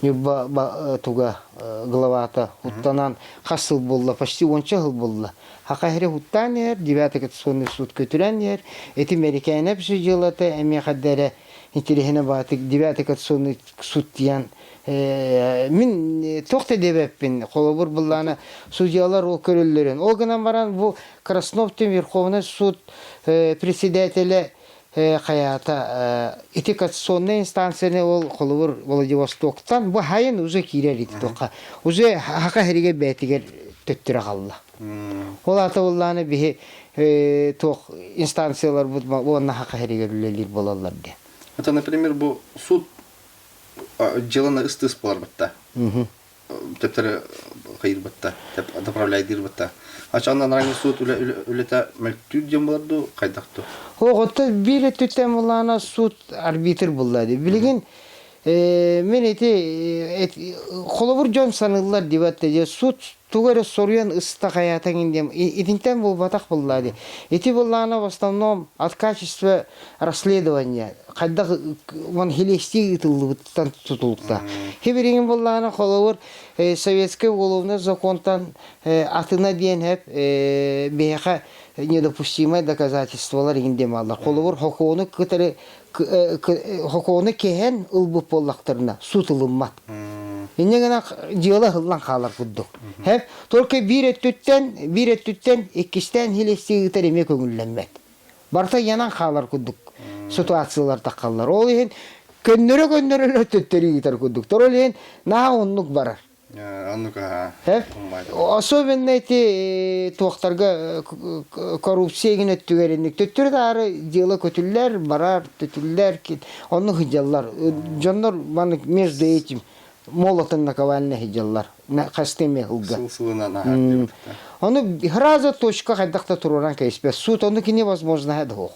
Нюба туга главата уттанан касыл булды, почти 10 жыл булды. Хакайре хуттанер 9-й конституционный суд көтүрәнер. Эти американцы жылаты эми каддере интересне батык 9-й конституционный суд диян. Мин тохта дебеппин холобур булланы судьялар ол көрөллөрүн. Ол гынан баран бу Красновтен Верховный суд председателе хаята эти конституционные инстанцияны ол холобур Владивостоктан бу хайын уже кирер ити тока. Уже хакайреге бетигер төттүрө калды. Ол атаулланы бихи тох инстанциялар бу онна хакайреге билелер болалар де. Это, например, бу суд делано истыс болар бытта. Тептер кайыр бытта, теп направляйдыр бытта. Ачандан район суд үлета мәлтүд дем боларду, кайдакту. Оғытта бире түттен болана суд арбитр болады. Билген мен эти холобур жон санылар дебатте суд тугары соруян ыста хаятан индем. Идинтен бул батак болады. Эти болана в основном от качества расследования. Кайда вон хилести тылыптан тутулукта. Хебереген болана холобур советский уголовный законтан атына диен хеп беха недопустимое доказательстволар индем алар. Холобур хокуны кытары хокуны кehen ылбып боллактарына суд ылынмат. Иннегена жыла хыллан калар куддук. Хеп только бире түттен иккистен хилести гытар эме көңүлленмет. Барта янан калар куддук. Ситуациялар таккалар. Ол ен көннөрө төттөрү гитар куддук. Торол ен на оннук барар. Аннука. Особенно эти тоқтарга коррупция гене түгеренник. Төттөр дары дела көтүллер, барар төтүллер кит. Онны хыжаллар. Жоннор баны между этим молотын наковальный хыжаллар. Кастеме хылга. Сылсылына нахар. Оны раза точка кайдакта туруран кайспе. Суд оны ки невозможно хед хох.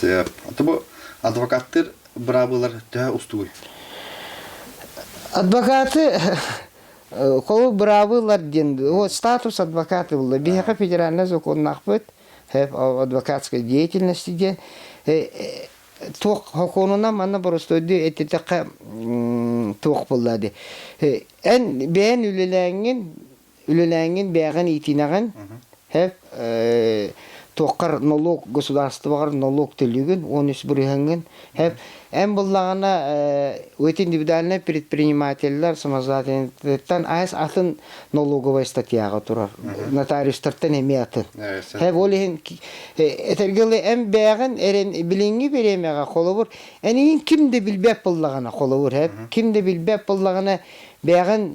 Сеп. Атыбы адвокаттар брабылар тә устуй. Адвокаты колу бравылар денди. Вот статус адвоката был. Беха федеральный закон нахпыт. Адвокатской деятельности де. Тох хоконуна манна просто де эти така тох булады. Эн бен үлеләнгән бәгән итинаган. Хеп тоқар налог государствоға налог төлеген 13 бүрегенген. Хеп эн буллагана өте индивидуальный предпринимательлар самостоятельностьтан айс атын налоговая статьяга турар. Нотариустардан эме атын. Хеп олен этергеле эн бәгән эрен билинги беремега холобур. Энин кимде билбеп буллагана холобур хеп. Кимде билбеп буллагана бәгән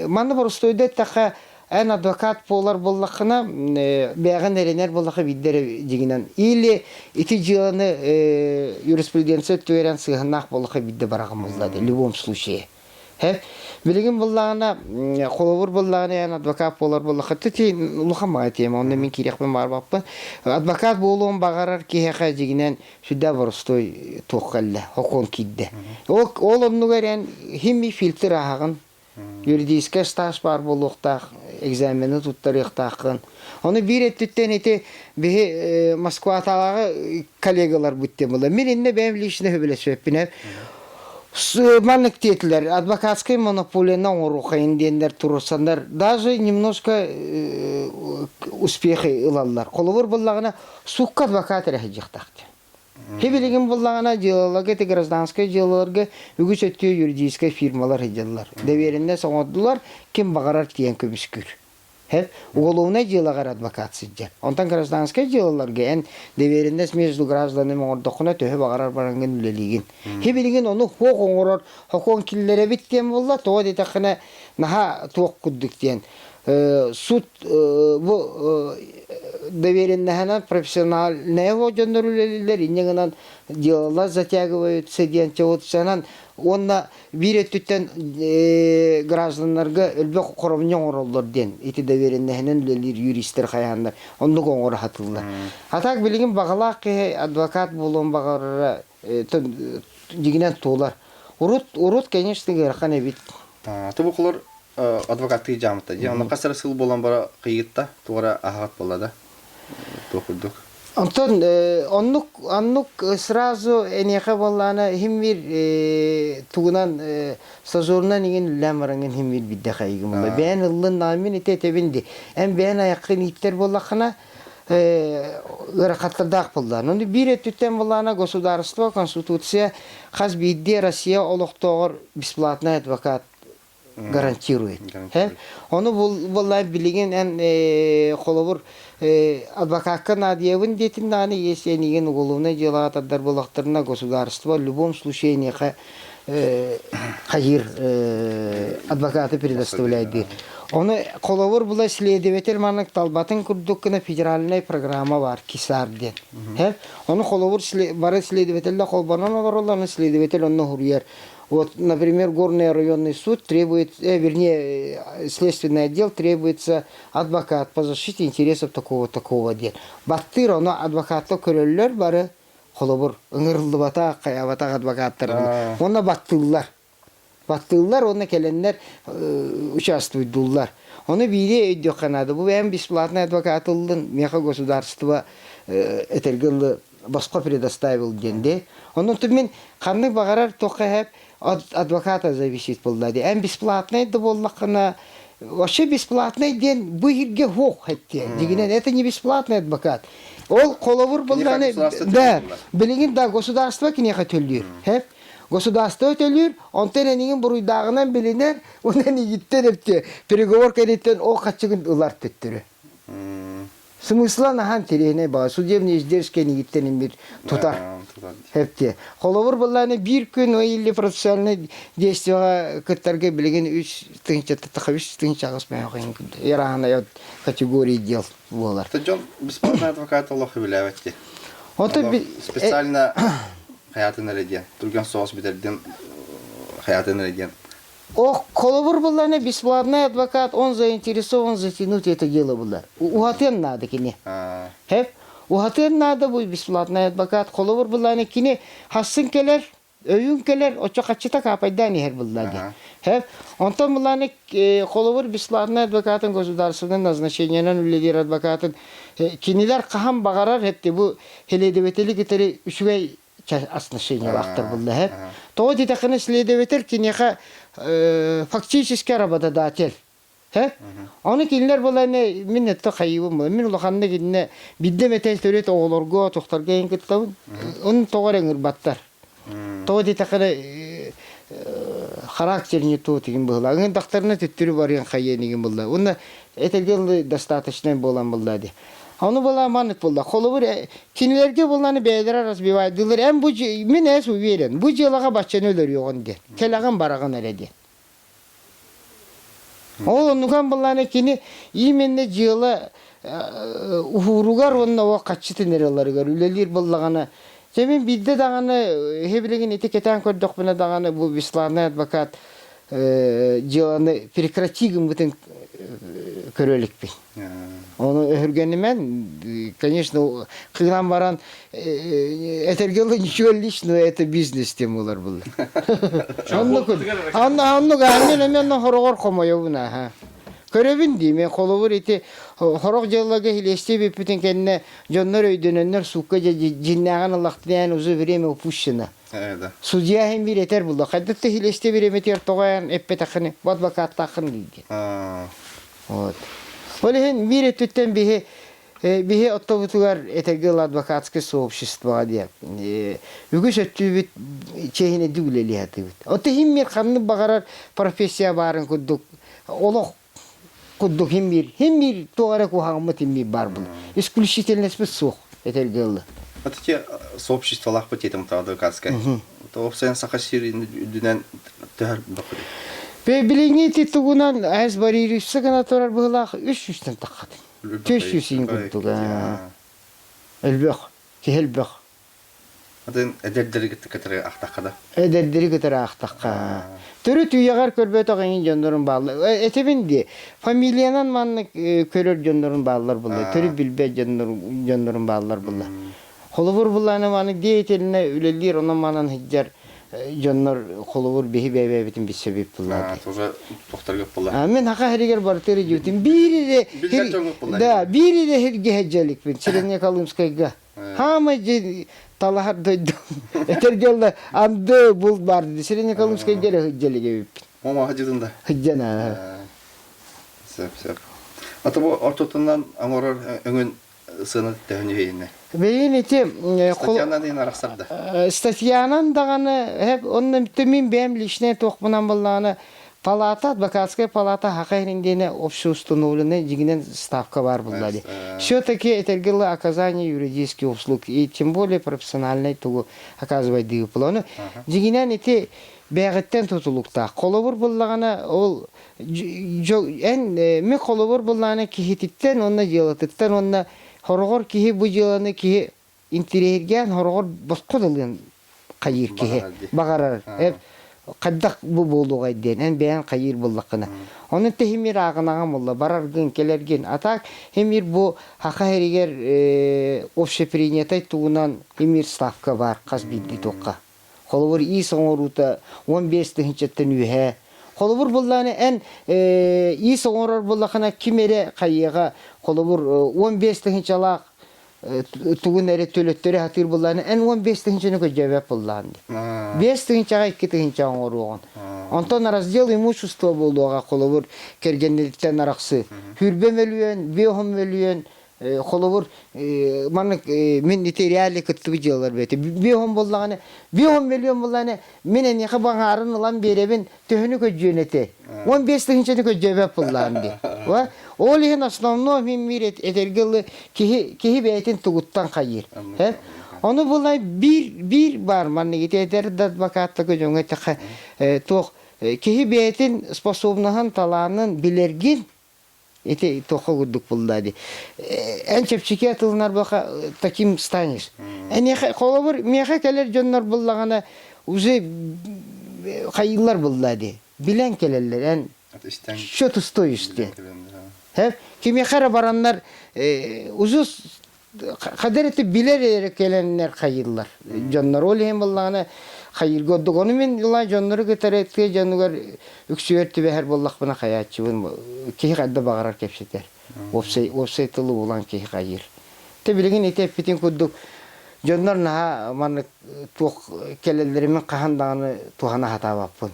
манда просто така en advokat polar bollakına beğen erenler bollakı bidder diginen ili iti жыланы юриспруденция tören sığınak bollakı bidde baragım bozladı в любом случае. Hep bilgin bollağına kolobur bollağına en advokat polar bollakı titi luxama tiyem onda min kirek ben var bapın advokat bolluğun bağarar ki heka diginen şudda borostoy toqalla hokon kidde. Ol onu veren himmi filtre ağın юридический стаж бар болуқтақ, экзамены туттарықтақын. Оны бір еттіттен еті Москва аталағы коллегалар бүттен болды. Мен енне бәйім лишіне хөбілес өппін. Маннык тетілер, адвокатской монополияна орухайын дендер тұрысандар, даже немножко успехи ылалар. Қолыбыр болағына суққа адвокат рәхі жақтақты. Хебелеген болағына делаларға, это гражданская делаларға үгіс өтті юридическая фирмалар хеджалар. Доверенде соңоддылар, кем бағарар тиен көміскүр. Уголовное дело адвокат сидят. Онтан гражданское дело ген доверенность между гражданами ордохуна төһө багарар барангын үлелиген. Хебелеген оны хок оңорор, хокон киллере биттен болла, то детахына наха туок куддуктен. Суд bu довереннәһенә профессиональное его жөндөрүлелер, иннегенен делалар затягиваются дигән чавытсанан онна биреттен гражданнарга элбек коромньон ороллар ден. Ити довереннәһенен үлелер юристтер хаяндар. Онны коңор хатылар. Атак билеген багалак адвокат болон багарара дигенен толар. Урут конечно герхане бит. Табу кулар адвокатты жамытта. Жана касар сыл болан бара кыйытта, тугара ахат болада. Токудук. Антон, аннук сразу энеха боллана химмир тугунан стажернан иген лямаранген химмир бидде хайгым. Бен ыллын намин итетебинди. Эм бен аякын иттер боллахана ыракаттардак болдан. Онда бир эттен боллана государство, конституция хаз бидде Россия олоктогор бесплатный адвокат гарантирует. Оны боллай билеген эн холобур адвокатка надевын детин даны есениген уголовное дело атадар болактарына государство в любом случае не хайыр адвокаты предоставляет. Оны холобур була следователь маннык талбатын курдуккына федеральная программа бар кисар ден. Оны холобур бары следовательда холбанан олорларны следователь онны хурьер. Вот, например, горный районный суд требует, вернее, следственный отдел требуется адвокат по защите интересов такого дела. Баттыр, оно адвокатты көрөллөр бары холобур ыңырлыбата, каябата адвокаттар. Оны баттылар. Баттылар, оны келенлер участвуйдулар. Оны бире өйдө канады. Бу эм бесплатный адвокат ылдын, меха государство этергылы басқа предоставил денде. Оны мен қандай бағарар тоқайып адвоката зависит болды. Әм бесплатный да боллақына, вообще бесплатный ден бұл ерге хоқ әтті. Дегенен, это не бесплатный адвокат. Ол қолавыр болданы, да, білеген да государство кенеға төлдер. Государство төлдер, онтен әнеген бұруйдағынан білінер, онен егіттен әпте, переговор кәдеттен о қатшығын ұлар төттірі. Смысла нахан терейне ба, судебный издержки нигиттенин бир тутар. Хепте. Холовур болланы бир күн или процессуальный действия кыттарга билеген 3 тынча татахавиш тынча гасмай кыйын күндө. Ярана категории дел болар. Это Джон бесплатный адвокат Аллах билебетти. Ото специально хаятын эледен, турган соос битерден хаятын эледен. Холовур болланы бесплатный адвокат, он заинтересован затянуть это дело было. Ухатен надо кини. Хеп, ухатен надо bu бесплатный адвокат. Холовур болланы кини хасын келер, өйүн келер, очокачыта капайдан хер болланы. Хеп, онтон болланы холовур бесплатный адвокатын государственным назначениянан үледер адвокатын кинилер кахам багарар хепти бу хеледебетелик этери үшвей отношения вақтар болды. То детаханы следователь кинеха фактически работодатель. Оны кинилер болайны минетті қайыбым болды. Мен улаханны кинне бидде метел төрет оғылырға, тоқтарға енгіттауын. Оның тоғар әңір баттар. То детаханы характеріне то деген болды. Аңын дақтарына түттірі барған қайен деген болды. Оны этелгелі достаточно болан болды. Onu bola manık bulda. Kolubur kinlerge bullanı beyler разбивайдылар. Hem bu men es uviren. Bu jelaga başçan ölür yoğun de. Kelagan baragan eredi. Onugan bullanı kini imenne jela uhurugar onna o kaççıtı nereleri görülelir bullagana. Semin bidde dağını hebilegen etiketen kördük buna dağını bu bislarına advokat jelanı прекратигим bütün körölük bir. Onu örgenimen, конечно, kıran varan etергeli ничего личного, это бизнес темалар булар. Анны гаммен мен хорогор комой бuna ha. Köröbün diye men kolubur iti horok jallaga hileste bepüten kendine jonlar öydönönler sukka jinnagan Allah'tan yani uzu bireme upuşşına. Evet. Suziya hem bir yeter buldu. Kadette hileste bireme ter togayan eppe takını bat bakat takın dedi. Ha. Вот. Олehen bir etütten bihe otobütüler etegel advokatske soğukşistva diye. Ügüş ötübüt çehine düğleli hatibüt. Ote him bir kanını bakarar profesiya barın kudduk. Olok kudduk him bir tuğara kuhağımı him bir bar bul. İskulişitelnes bir soğuk etegel. Атите сообществолах потетем та адвокатская. То обсен сахашир дүнен тәһәр бакыр. Bilingi titugunan az bariri sıkına torar bıhlak 300'ten takatın. 500 inguttuk. Elbek, ki elbek. Adın ederleri gitti katırı ahtaqada. Ederleri gitar ahtakka. Törü tüyagar körbet ağayın jonların bağlı. Etebindi. Familyanan manlık körür jonların bağlılar bunlar. Törü bilbe jonların bağlılar bunlar. Kolubur bulanı manık diye eteline ülelir ona manan hiccar. Jonlar kolubur bihi bebetin bir sebep bunlar. Тоже tohtar gap bullar. Men haka heriger barteri jutin. Biri de biri de herge heccelik bin. Çirenge kalımskayga. Hama talahar doydu. Eter geldi andı bul bardı. Çirenge kalımskayga heccelik evip. Mama hacıdında. Hıccana. Sep. Ata bu ortotundan amorar öngün sığını tehünüheyine. Beyin eti Statyandan deyin araksardı. Statyanan dağını hep onun tümün benim lişne tokmunan bullağını palata, advokatskaya palata hakayrindene общественное жигинен ставка бар буллады. Все-таки это оказание юридических услуг и тем более профессиональной тугу оказывать дипломы. Жигинен эти бәгыттен тутулукта. Колобур буллагана ол en me kolobur bullana kihititten onna jelatitten onna horgor kihi bu jelаны kihi intiregen horgor bosqodulgan qayir kihi bagarar hep qaddaq bu bolugay den en beyan qayir bullaqına onun tehimir ağınagan bolla barargın kelergin atak hemir bu haqa heriger общепринятый тугунан hemir stavka var qaz bildi toqqa kolobur iyi soňoruta 15-tinçetten ühe kolubur bullany en iyi soňorar bullakana kimere qayıga kolubur 15-tinçalaq tugunere töletleri hatır bullany en 15-tinçene köjebep bullandy. 5-tinçaga 2-tinça oňorugan. Ondan razdel imущество bolduga kolubur kergenlikten araqsı. Hürbe milyon, 5 milyon kolubur manık min niteriyali kıttıbı jıllar beti. 5 bollany 5 milyon bollany menen yaqa baňaryn ulan berebin töhünü köjönete. 15-tinçene köjebep bullandy. Wa ol hen основной мимирет этергелы кихи бетин тугуттан кайыр. Onu bulay bir бар манны гетер да адвокатта көжөңө така тох кихи бетин способныгын таланын билергин эти тохо гудук булдады. En чепчике атылнар бака таким станешь. Эне колобур меха келер жоннор буллагана уже кайылар булдады. Билен келелер en şu tusto işte. Hep kimi kara baranlar uzun kadereti bilerek gelenler kayırlar. Canlar olayım vallahi kayır gördük onu men yılan canları götüretke canlar üksüverti ve her bollak bana kayatçı ki kadda bağırar kepşeter. Opsay tılı olan ki kayır. Tebilgin ete pitin kudduk canlar naha man tok kelelerimin kahandağını tuhana hata vapın.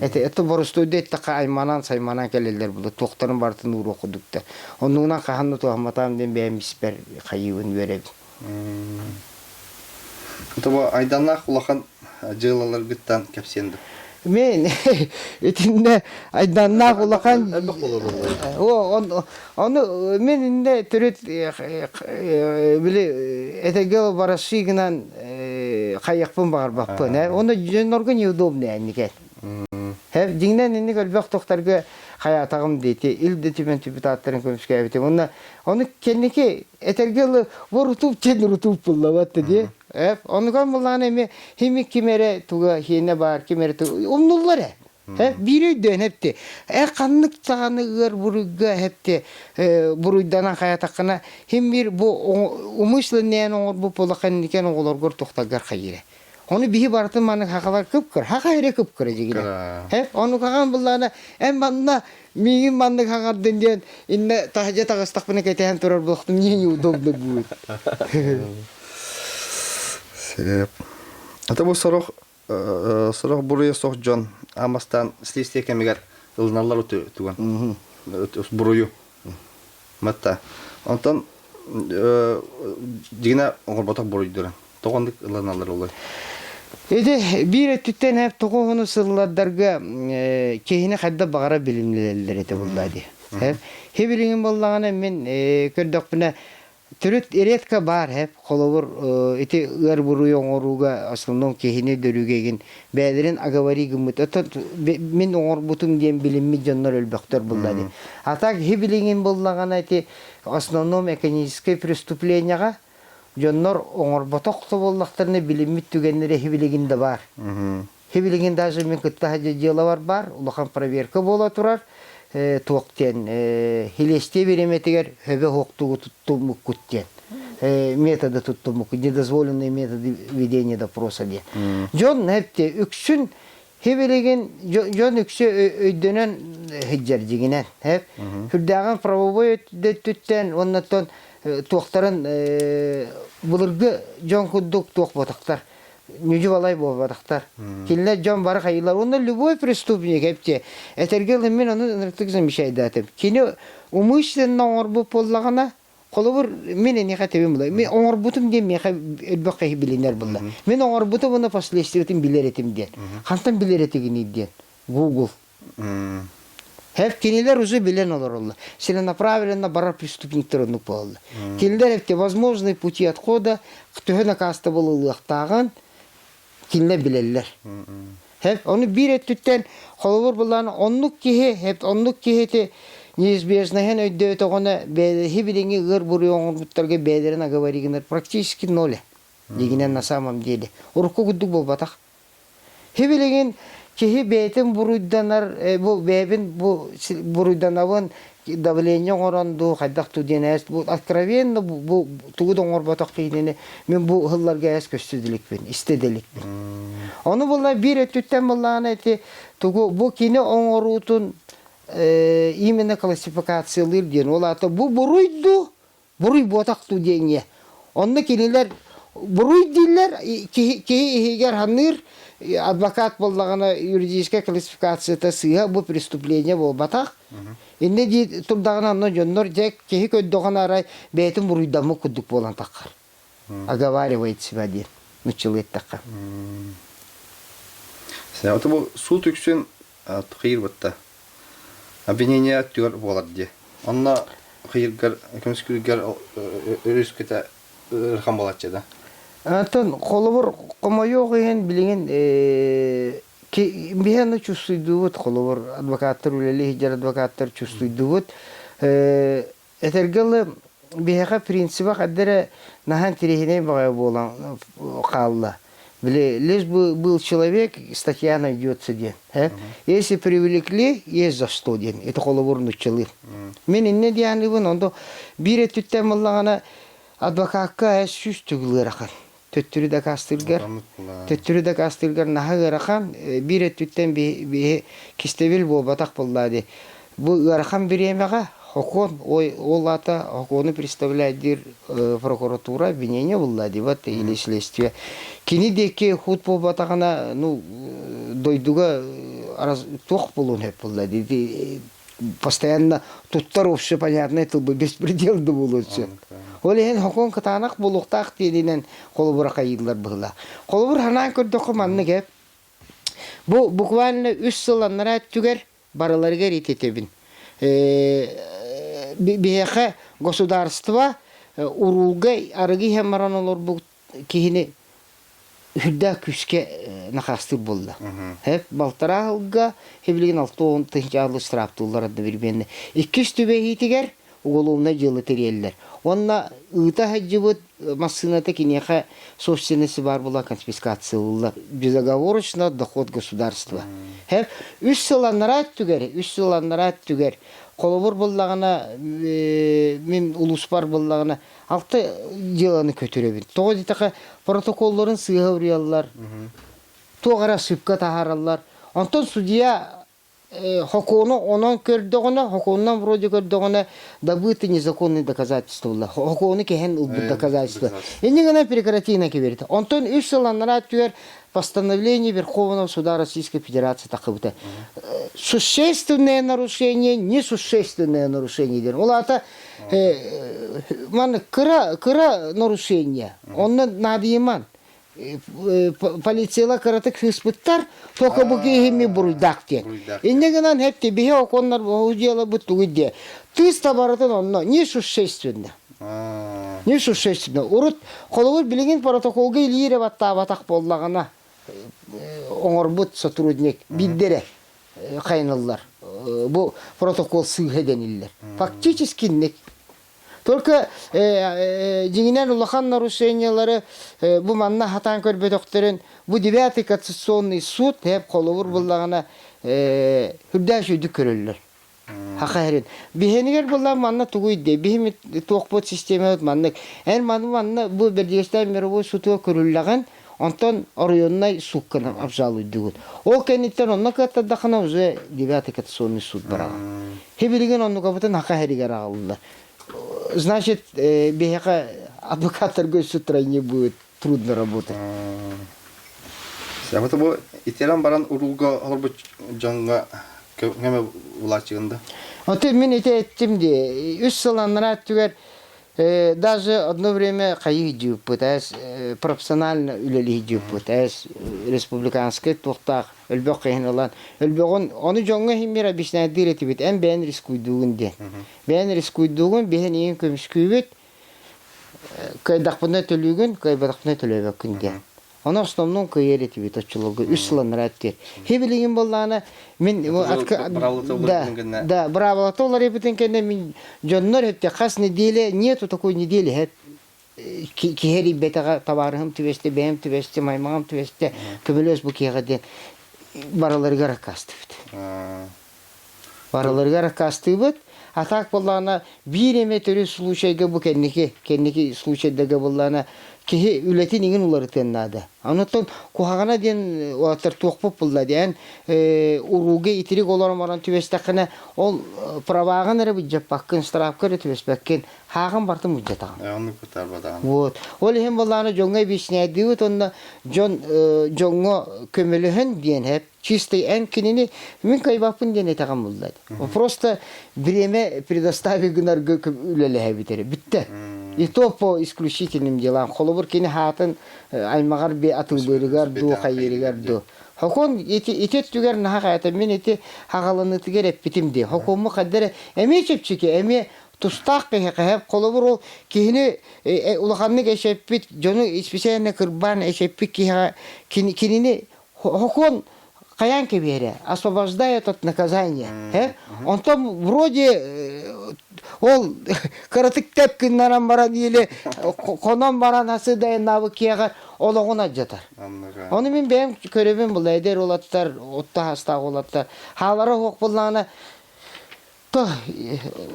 Ete borustu det ta aymanan saymanan kelelder buldu. Toktarın bartını uru okudukta. Onundan kahanlı tuhamatam den benim isper kayıvın vereb. Tabi aydanlar kulakan jığlalar bittan kepsendi. Men etinde aydanlar kulakan onu men inde türet bile etegel barasıgınan kayakpın bağır bakpın. Onu jönörgün neudobne eniken. Hep jingden indi galbak toktarga hayatagım deydi. İl deputatların kömüşke evde. Onu kendiki etergel vorutup çenrutup bullavatdı diye. Hep onu kan bullany hemi kimere tuga hine bar kimere tu umnullar hep biri dön hepti. Kanlık tağını ıgır buruga hepti. Buruydanan hayatakına hem bir bu umuslu neyen olur bu polakan niken oğulur gör toktagar kayire. Onu bihi bartın manık hakalar kıpkır. Haka here kıpkır ejigine. Kıra. Hep onu kagan bullana en banna migin mandık hakar diyen inne tahca tagastak bine ketehen turar bulaktum niye udoblu bu. Sebep. Ata bu soruq buruya soq John amastan sliste kemigar ılnallar tugan. Buruyu. Matta. Ondan digine oğul batak buruyu duran. Toğandık ılnallar olay. Ede bir etütten hep toğunu sırlardarga kehine kadda bağıra bilimliler ete bulladı. Hep hebilingin bollağına men kördük bine türüt eretka bar hep kolobur ete ır buruyu oğuruga aslında kehine dörügegin beylerin agavari gümüt men oğur butum diyen bilimmi canlar ölbekler bulladı. Atak hebilingin bollağına ete aslında mekaniske prestuplenyaga Jonlar oңor botoqta bollaqtarını bilimit tügenleri hebiliginde var. Hebiligin даже мен кытта хажы жыла бар, улахан проверка бола турар. Тоқтен хилесте береметигер хөбе хоқтугу туттумук куттен. Методы туттумук, недозволенные методы ведения допроса де. Жон хепте үксүн хебилигин жон үксү өйдөнөн хиджер жигинен. Хеп хүрдаган правовой өттүттен оннотон туақтарын бұлырғы жон күддік туақ ботақтар. Нүжі балай ботақтар. Келіне жон бары қайылар. Оны любой преступник әпте. Әтергел мен оны нұрттығызын бір шайды атым. Кені умышленно оңыр бұп болағына қолы бір мен неға тебен бұлай. Мен оңыр бұтым дем меға әлбақ қайы білінер бұлай. Мен оңыр бұтым оны последствиятын білер етім ден. Қантан білер етігін ден. Google. Hep kendiler уже bilen olur Allah. Целенаправленно барар преступниктер онук болду. Kendiler hep возможные пути отхода ктөһөнө каста болулуктаган kendiler bilerler. Hep onu bir ettütten холовор булан оннук кихи hep оннук кихи неизбежно hen өйдө тогона хибилинги гыр буруң буттарга бедерин аговаригинер практически ноль. Дегенен на самом деле. Урку гудук болбатак. Хибилигин Кихи бейтин буруйданар, bu bebin bu buruйданавын давление оранду хайдак туденес bu откровенно bu тугудон орбатак кейдени мен bu хылларга эс көстүдүлүкпүн, истеделикпин. Onu булла бир өттүттен булланы эти тугу bu кини оңорутун именно классификациялыр ден. Ол аты bu буруй ботак туденге. Онда кинилер буруй дилер ки эгер ханыр адвокат боллагана юридическая классификацияда сыйга бу преступление болбатак. Инде ди турдагана но жоннор жек кеhi көддөгөн арай бетин буруйдамы күдүк болан таккар. Оговаривает себя ден. Нучылыт таккар. Sen bu suut üksün kıyır batta. Обвинение tür болар ди. Анна кıyırgar көмскүргөр өрүскөтө ырхан болатчы да. Антон холовор комойогын билген ки бияны чувствуйдут холовор адвокаттар үлели хижар адвокаттар чувствуйдут этергел бияга принципа кадере нахан тирехине бага болан калла. Лишь бы был человек, статья найдется ден. Если привлекли, есть за что ден. Это холоворный человек. Мен не дианы вон, он до бирет тем аллахана адвокатка сүз түгілерақан. Төттүрүдө кастыргар нахагырахан бирет тем би кистебил бо батак боллады. Бу ырахан биремега хокон ол ата хокону представляет прокуратура обвинение боллады вот или следствие. Кини деке хут по батагана дойдуга тох болон хеп боллады. Постоянно туттар вообще понятно это бы беспредел болуучу. Олен хокон катанак булуктак дединен колбура кайдылар була. Колбур хана көрдөкө манны кеп. Бу буквально 3 жылларга түгер бараларга ритетебин. Бияха государство уруга арыгы хемаранолор бу кихини хүддә күскә нахастыр булды. Хеп балтаралга хевлигин 6-10 тыгалы штраф туллар да бирбенне. 200 төбе хитигер уголумна жылы тереллер. Онна ыта хаджибыт массыната кинеха собственности бар была конфискациялар. Безоговорочно доход государства. Хеп 3 сыланнарат түгер. Колобур боллагына мен улуспар боллагына 6 деланы көтөрөбүн. Тогы дитака протоколлорун сыгырыялар. Тогара сыпка тахаралар. Антон судья хокону онон көрдөгөнө, хоконунан вроде көрдөгөнө добыты незаконные доказательства. Хокону кehen убыт доказательства. Энигена прекратина кеберди. Антон 3 сыланнарат түгер постановление Верховного суда Российской Федерации такыбыта. Существенное нарушение, несущественное нарушение. Олата кыра нарушение. Онны надыйман. Полициялар каратык хыспыттар, тока бу кехими буруйдак те. Иннегенан хеп тебе оконнар бу дела бутугуде. Ты стабаратын онно несущественно. Несущественно. Урут коловур билеген протоколга илире батак боллагана. Оңорбут сотрудник биддере кайныллар. Бу протокол сыйхедениллер. Фактически не. Только деңинен улахан нарушениялары бу манна хатан көрбөдөктөрүн бу 9-й конституционный суд хеп коловур буллагана хүрдәш үдүк көрөллөр. Хакайрын. Бихенигер буллар манна тугуйды. Бихим токпот система маннык. Манна бу бердестен мировой судга көрүлгән. Антон районный суккана абзалуйдугут. Ол кенеттен онна каттадахана уже 9-й конституционный суд барага. Хебилеген онну кабытын хакайрыгер алынды. Значит, бехака адвокатор государства не будет трудно работать. Я вот его итеран баран уруга албы жанга кеме улачыгында. Вот мен этим де 3 сыланнара түгер даже одно время кайы дип пытаясь профессионально үлели дип пытаясь республиканский тохтак өлбөк кыйналан өлбөгөн оны жоңго химмер объяснять дирет бит эн бен рискуйдугунде бен рискуйдугун бен эң көмүскүбөт кайдакпына төлөгөн кайбадакпына төлөбөкүнде оны основном кайерет бит очулугу 3 сыланнара тер хебилеген болланы мен да браволото олар ебитен кенде мен жоннор хепте кас неделе нету такой недели хеп кихери бетага товарым тивесте бем тивесте маймам тивесте көбөлөс бу кигаде бараларга ракастыбыт. Бараларга ракастыбыт. А так боллана бир эме төрү случайга бу кенники случайдага боллана кихи үлетин иген улары теннады. Анотон кухагана ден уатыр токпоп булла ден уруге итирик олар маран түбестакына ол правагын эре жаппакын штрафкыр түбеспеккен хагын бартым мужатаган. Аны көтөр бадаган. Вот. Ол хем болланы жоңга бишнеди вот онда жоңго көмөлөһөн ден хеп чистый эн кинини мен кайбапын ден этаган булды. Просто время предоставить гынарга үлеле битери. Битте. И то по исключительным делам. Холобур кини хатын аймагар бе атылбырыгар ду хайырыгар ду. Хокон итет түгер нахаята мен эти хагалыны тигер битимди. Хокому каддер эме чепчике эме тустак кehep холобур ол кини улаханны эшеппит жону исписене кырбан эшеппит кинини хокон каян кебере освобождает от наказания. Он там вроде ол каратык тепкиннаран баран или конон баран асыдай навыкияга ологуна жатар. Оны мен бем көрөбүм бул эдер олаттар отта хаста олаттар. Халары хок булланы то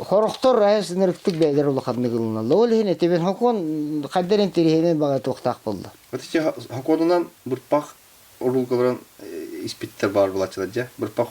хороктор айсынырыктык бедер олаканны кылына. Ол хене тебен хокон кадерен терехенен бага токтак болду. Вот эти хоконунан бир пах уругаларын испиттер бар булачылар же. Бир пах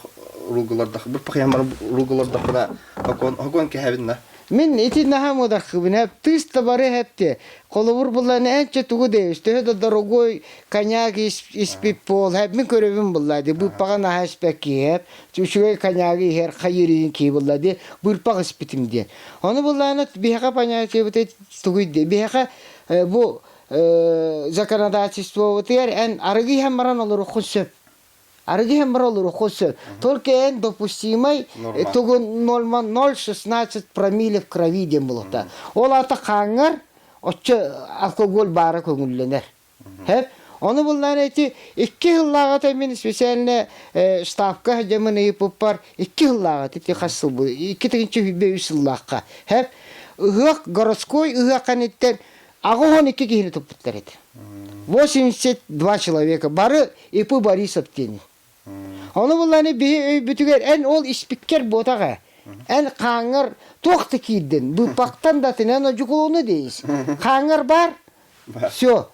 уругаларда бир пах ямар уругаларда бара хокон кехебинна. Мен эти нахамода хыбына тыста бары хепте. Колобур булланы энче тугу дейсте да дорогой коньяк испип пол хеп мен көрөбүм буллады. Бу пагана хаспеки хеп. Чучугай коньяги хер хайырын ки буллады. Бу паг испитимде. Аны булланы бияка понятие вот эти тугуйде. Бияка бу законодательство вот эн арыгы хамаран олор хусеп. Арыгы хамаран олор хусеп. Только эн допустимый тугу 0,016 промилле в крови демулта. Ол ата каңар оччо алкоголь бары көңүлленер. Хеп оны буллар эти 2 жыллага мен специально штабка жаманы иппар 2 жыллага эти хасыл бу 2-нче 3 жыллага. Хеп ыгак городской ыгаканиттен агон 2 кихини тупуттар эти. 82 человека бары Ипы Борисов тени. Оны булланы бүтүгер эн ол испиккер ботага. Эн каңыр тоқты кийден. Бу пактан да тенен ожукулуну дейс. Каңыр бар. Все.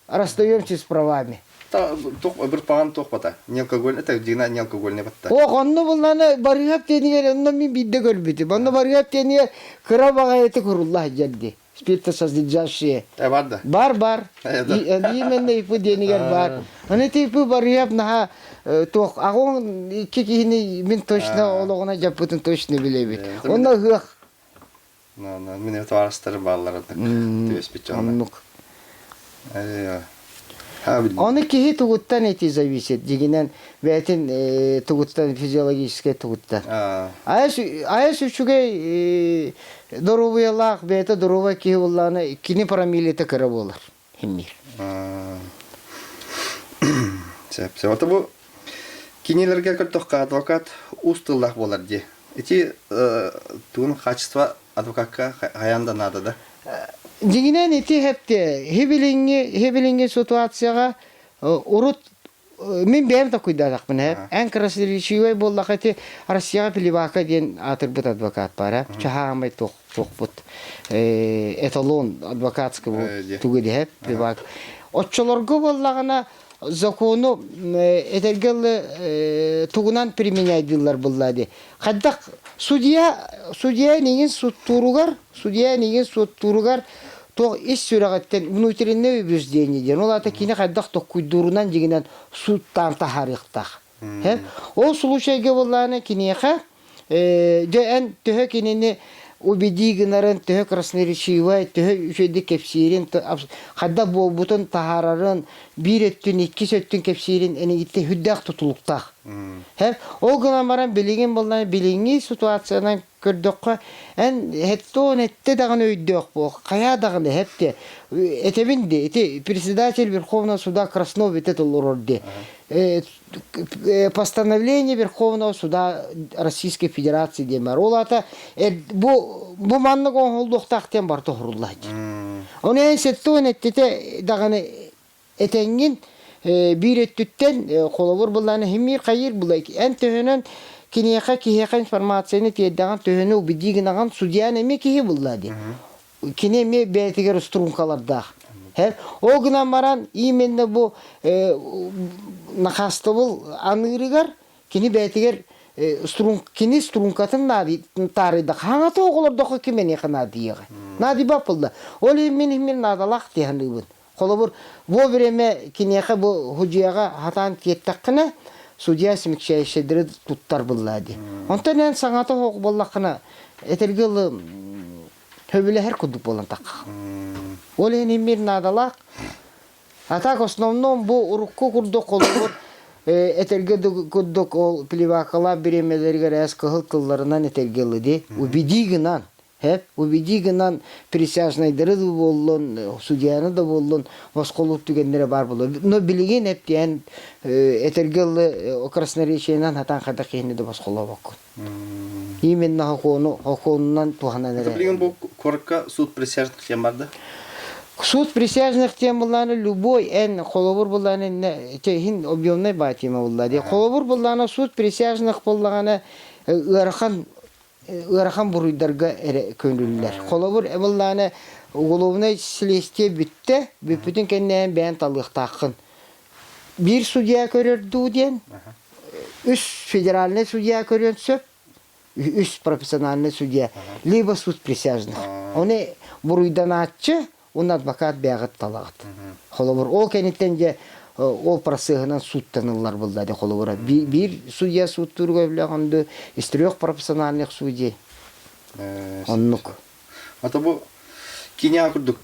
Расстаемся с правами. Бір паған тоқ бата. Не алкоголь, это дина не алкогольный бата. Онны булланы барыгап тенигер, онны мен бидде көрбүтүм. Онны барыгап тенигер кыра бага эти куруллах жерди. Спиртосоздающие. Бар да? Бар. Именно Ипы денигер бар. Оны Ипы барыгап наха тоқ. Агон 2 кихини мен точно ологуна жаппытын точно билебит. Онна гык. Мен это арастыры балалар. Төспүт жана. Оны кихи тугуттан эти зависит. Дегенен бәтин тугуттан физиологический тугуттан. Айс үчүгей доровуялах бәті дорова кихи болланы кини парамилеті кірі болар. Химмир. Сәп. Ота бұл кинелерге көртоққа адвокат устыллах болар де. Эти туын качество адвокатка хаянда надо да? Дегенен эти хепте хебелинге ситуацияға урут мен бәрін да куйдадақпын хеп. Ән красиличивай боллақ эти Россияға пилибака ден атырбыт адвокат бар. Чахамай тоқпыт. Эталон адвокатский тугыды хеп пилибака. Отчолорго боллағына закону этергел тугунан применяйдылар буллады. Каддак судья неген суд туругар то ис сүрәгәттен внутреннее убеждение ден. Ол ата кине каддак то куйдурунан дигенен судтан тахарыктак. Ол случайга булланы кинеха дән төһә кинене убедигнарын төһә красноречивый төһә үчеди кепсирин кадда бутун тахарарын бир өттүн 2 сөттүн кепсирин эне итте хүддак тутулуктак. Ол гына баран билеген болланы билинги ситуацияны көрдөккө эн хеттон этте дагы өйдөк бу кая дагы хепте этебинде эти председатель Верховного суда Краснов этелорде постановление Верховного суда Российской Федерации демар. Олата бу манны голдуктактен бар тогруллайды. Оны сеттон этте дагы этенгин бир өттүттен колобур булланы химир кайыр булай. Эн төһөнөн кинеха кихеха информацияны тиеддаган төһөнө убидигинаган судья неме кихи буллады. Кинеме бетигер стрункаларда. Ол гына маран именно бу нахастыбыл анырыгар кини бетигер стрункатын нади тарыда хаңата оголордоко кимени ханадыйга. Нади бапылда. Ол мен надалак тиһаныбын. Колобур бу время кинеха бу хуҗияга хатан тиеттаккына судья смягчающий туттар буллады. Онтан эн саңата хок боллакына этергел төбүле хер кудук болан так. Ол эни мир надалак. Атак основном бу урукку курдук колобур этергел кудук ол пливакала биремелерге рас кылларынан этергелди. Убедигинан убедигинан присяжный дыры боллон, судьяны да боллон, восколуп түгендері бар болу. Но билеген эптен этергел красноречиянан хатан хада кейіне да восколуп окун. Именно хоконунан туханан эре. Билеген бұл корка суд присяжных тем барды? Суд присяжных тем буланы любой эн холобур буланы хин объемный батима булады. Холобур буланы суд присяжных буланы Ырахан буруйдарга көңүллөр. Колобур эмылланы уголовный следствие бүтте, бүтүн кеннен бән талыктакын. Бир судья көрөрдү ден. 3 федеральный судья көрөнсөп, 3 профессиональный судья, либо суд присяжных. Оны буруйдан атчы, он адвокат бягат талагат. Колобур ол кенеттенже ол просыгынан судтанылар булды холовора. Бир судья суд турга билгәнде, из 3 профессиональных судей. Оннук. Ата бу киня курдук.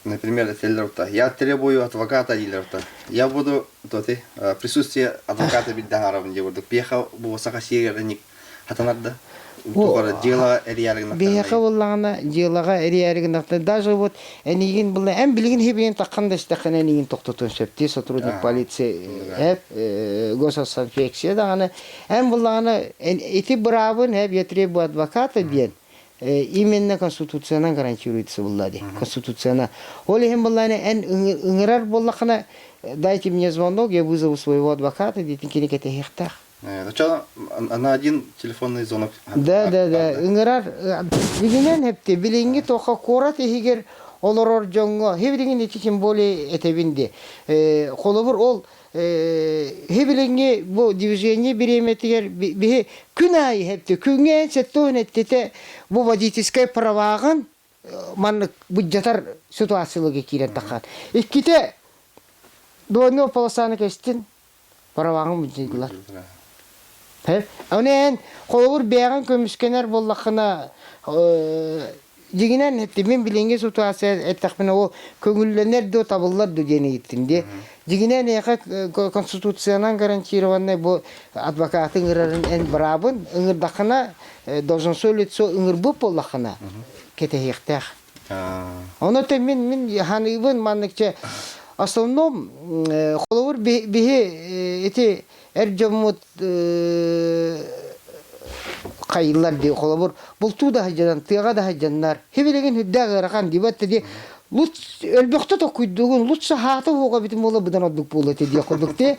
Например, теллерта. Я требую адвоката дилерта. Я буду присутствие адвоката биддагаравын дегурдук. Беха бу сакасиерник хатанарда. Дело реально. Беха боллагана делога реально. Даже вот энигин булла эм билген хебен такканда истакана энигин токтотун сөпти сотрудник полиция госинспекция даганы эм буллагана эти бравын хеп я требую адвоката диен. именно конституциядан гарантируется буллады. Конституцияна. Ол ихин булланы эн ыңырар боллахына дайте мне звонок, я вызову своего адвоката, дейтин кене кете хехтах. Сначала на один телефонный звонок. Да. Ыңырар дигенен хепте билинги тоха корат ихигер олорор жоңго хебилингин ити тем более этебинди. Холобур ол хебилинги бу движение береметигер бихи күн айы хепте күнген сеттон эттете бу водительская правагын манны буджатар ситуациялыгы кирен таккан. Икките дуонно полосаны кестин правагын буджыгылар. Онен холобур бяган көмүскенер боллакына дигинен хепте мен билинге ситуация эттакмына ол көңүлленер до табыллар до дени гиттинде. Дигинен яка конституциядан гарантированный бу адвокатын ырарын эн брабын ыңырдакына должностное лицо ыңырбы боллакына кетехтех. Онотен мен ханыбын маныкча основном холовур бихи эти эржомут кайыллар ди холовур булту да хаҗан тыга да хаҗаннар хебелеген хүддә гараган дибәтте ди лут элбәхтә токуйдугун лут сахаты буга бит мола будан одук булы ди ходукте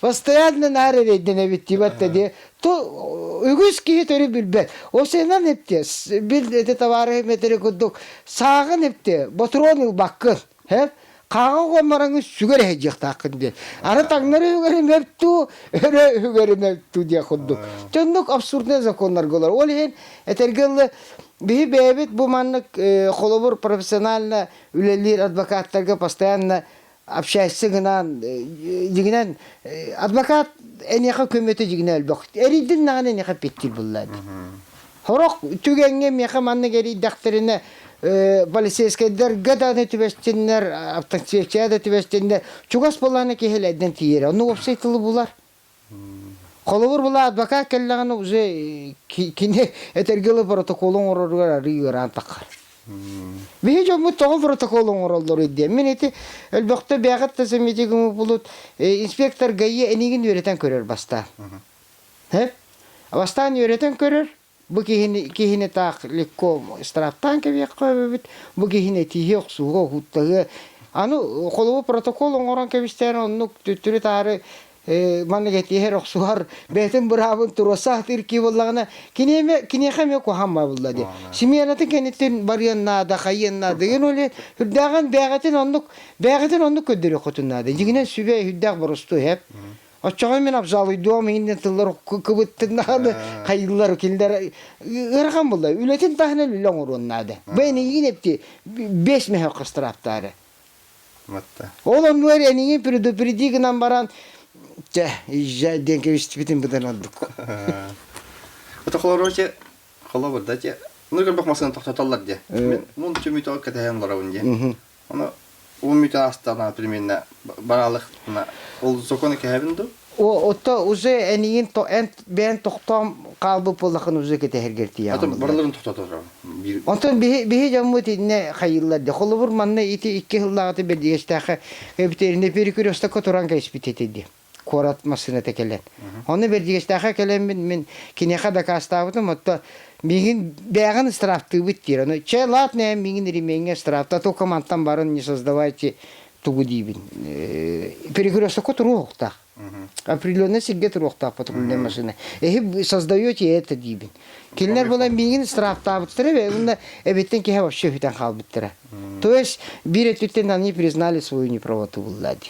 постоянно наре дене бит дибәтте ди то үгүс ки төре билбәт о сенен хепте бил эте товары метре кудук сагын хепте ботронил баккы хеп Кага гомараңы сүгөр хежекта кынды. Аны таңнары үгөрүмөптү, үгөрүмөптү дия ходду. Жондук абсурдный закондар голар. Ол ен этергелли бии бебит бу маннык холобур профессионально үлелер адвокаттарга постоянно общайсы гынан дигинен адвокат энеха көмөтө дигине элбек. Эридин наган энеха петтил буллады. Хорок түгенге меха манны гери дактерине полицейскийлер гаданы түбестеннер, автоцевчада түбестеннер, чугас боланы кехеледен тиер. Оны опсайтылы булар. Холовур була адвокат келлеганы уже кине этергелы протоколун ороргар рыйгыран такар. Бихи жому тоғын протоколун оролдор идде. Мен эти элбекте бягат тасамитигімі булут инспектор гайе энигин өретен көрер баста. Бастан өретен көрер. Bu kihine tak likko straftan kevek koybet bu kihine tihok sugo huttağı anu kolu protokol oran kevisten onu tütürü tarı manne geti her oksuar betin brabın turosah tirki vallagına kine khame ko hamma bulladı simiyanatin kenetin bariyan nada khayyan nada gen öyle hüddagan beğatin onu ködürü kotunnadı digine sübe hüddag barustu hep Açığa men abzalı doğum hinden tıllar kıbıttığında kayıllar kilder ırgan buldu. Ületin tahnel ulan orunnadı. Beni yine hepti 5 mehe kıstıraptarı. Matta. Oğlum var eniğin pridiğinden baran denke üstübitin budan olduk. Otokoloroce kolobur da ce. Nurgan bakmasını toxtatallar diye. Men mun tümütü katayan laravun diye. Onu o müteastana примерно баралык ол законы кебинду Otta uze eniğin ben toxtam qalbu polakın uze ketehirgerti ya. Atan baralарын toxtatır. Ondan bihi jammuti ne hayırlar de. Holubur manna iti 2 yıllıqtı bir diyeştağı kapiterinde perikürosta kotoran kayıspit etdi. Koratmasına tekelen. Onu bir diyeştağı kelen men kineka da kastavdım hatta Мигин бяган страфты битtir. Onu çelat ne migin римenge страфта то командтан барын не создавайте тугудибин. Перегрёшта котруохта. Определенно сигге трухта патрульная машина. Создаете это дибин. Килнер була мигин страфта биттире ve bunda ebetten ki вообще фитан кал биттире. То есть бир этүттен они признали свою неправоту буллады.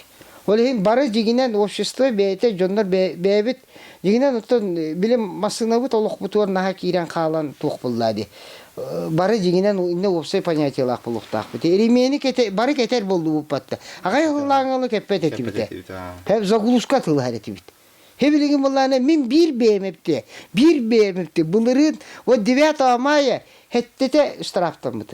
Олин бары дигинен общество бейте жондар бейбит дигинен оттон билим масынабы толук бутуар наха кирен калан тук буллады. Бары дигинен инне опсай понятиялак булуктак бит. Эремени кете бары кетер болду бу патта. Агай хыллаңалы кеппет этибите. Хеп загулушка тыл харети бит. Хебилигин булланы мен bir BMW'te булырын o 9 мая хеттете штрафтан бит.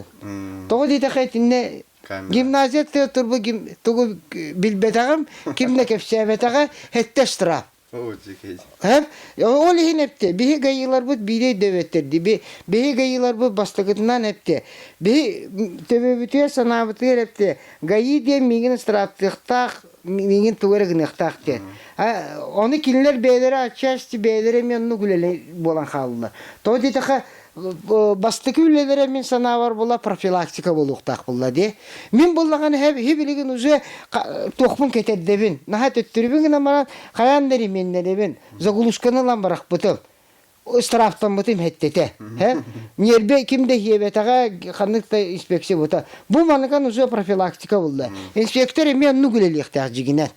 Тогы дите хетинне Gimnaziyette turbu tugu bilbetagım kimne kefşevetaga hette штраф. Hep o lihin hepte bihi gayılar bu biri devettirdi. Bihi gayılar bu bastığından hepte. Bihi tebebütüye sanabıtıyor hepte. Gayı diye migin straftıkta migin tuvarıgın ıktaktı. Onu kinler beylere açaçtı beylere mi onu gülele bolan kaldılar. Toğu dedi ki бастыкы үлелере мен санавар була профилактика болуктак булла де. Мен буллаган хебилеген уже тохмун кетеддебин. Нахат өттүрүбүн гана мара каян дери мен дебин. Загулушканы лам барак бутым. Штрафтан бутым хеттете. Нербе кимде хебетага кандыкта инспекция бута. Бу маныкан уже профилактика булла. Инспектор мен нугулеликтак жигинен.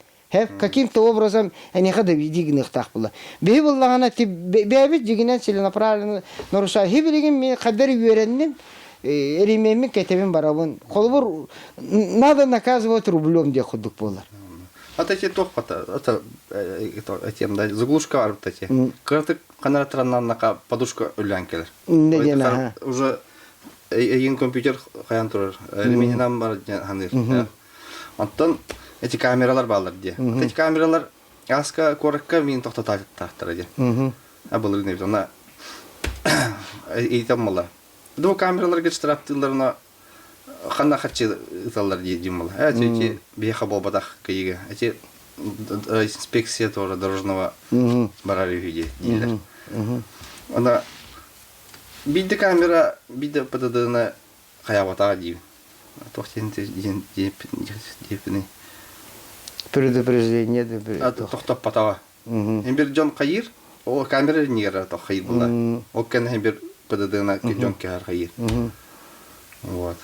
Каким-то образом они ходы видигных так было. Бейбуллагана ти бейбит жигинен целенаправленно нарушая. Хибилигин мен кадар үйреннен эримемин кетебин барабын. Колбур надо наказывать рублем де худук болар. А эти тохпата, это заглушка бар эти. Кыртык канаратраннан нака подушка үлән келер. Уже ен компьютер каян турар. Элементинан бар ханыр. Антон эти камералар балдар ди. Эти камералар аска коракка мен токтотаттыр ди. А булыр не бизона эйтем мала. Ду камераларга штрафтыларына ханна хатчы италлар ди мала. Эти беха бобадах кыйга. Эти инспекция тоже дорожного барары види дилер. Ана бидде камера бидде пададына каябата ди. Тохтенте депни. Предупреждение. Тоқтап патава. Хембер Джон Каир, о камера нигера то Каир була. О кен хембер подадына Джон Каир. Вот.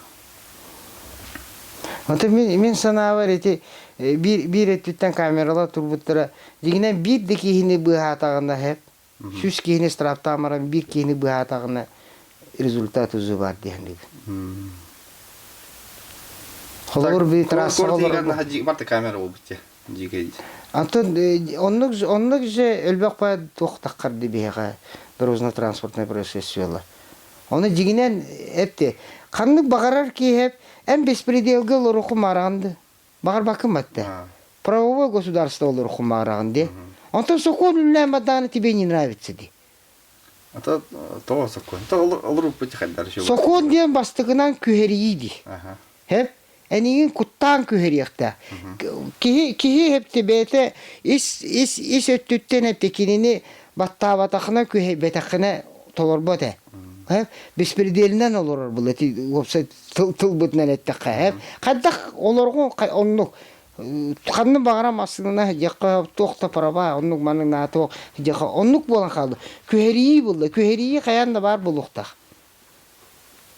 Вот мен санавар эти бир эттен камералар турбуттара дигинен бир де кийини быхатагында хеп. Сүз кийини страфтамаран бир кийини быхатагына результат үзү бар дегендик. Холор би трасса олар хаҗи барта камера ул битте. Диге. Антон оннук же элбек па токтаккар дибега дорожно-транспортное происшествие. Оны дигинен эпте. Кандык багарар ки хеп эм беспределге лоруху маранды. Багар бакыматты. Правовое государство лоруху маранды. Антон сокон лемадан тебе не нравится ди. Это то сокон. То олор путихадар шо. Сокон ден бастыгынан күһериди. Хеп Энигин куттан күһериякта. Ки хепте бете ис өттүттен эптекинини баттабатахына күһе бетахына толорбота. Беспределинен олорор бул эти вопса тыл бутнан эттекка. Каддак олорго оннук канны багарам астына жакка токта параба оннук манын нато жакка оннук болан калды. Күһерии булды. Күһерии каянда бар булукта.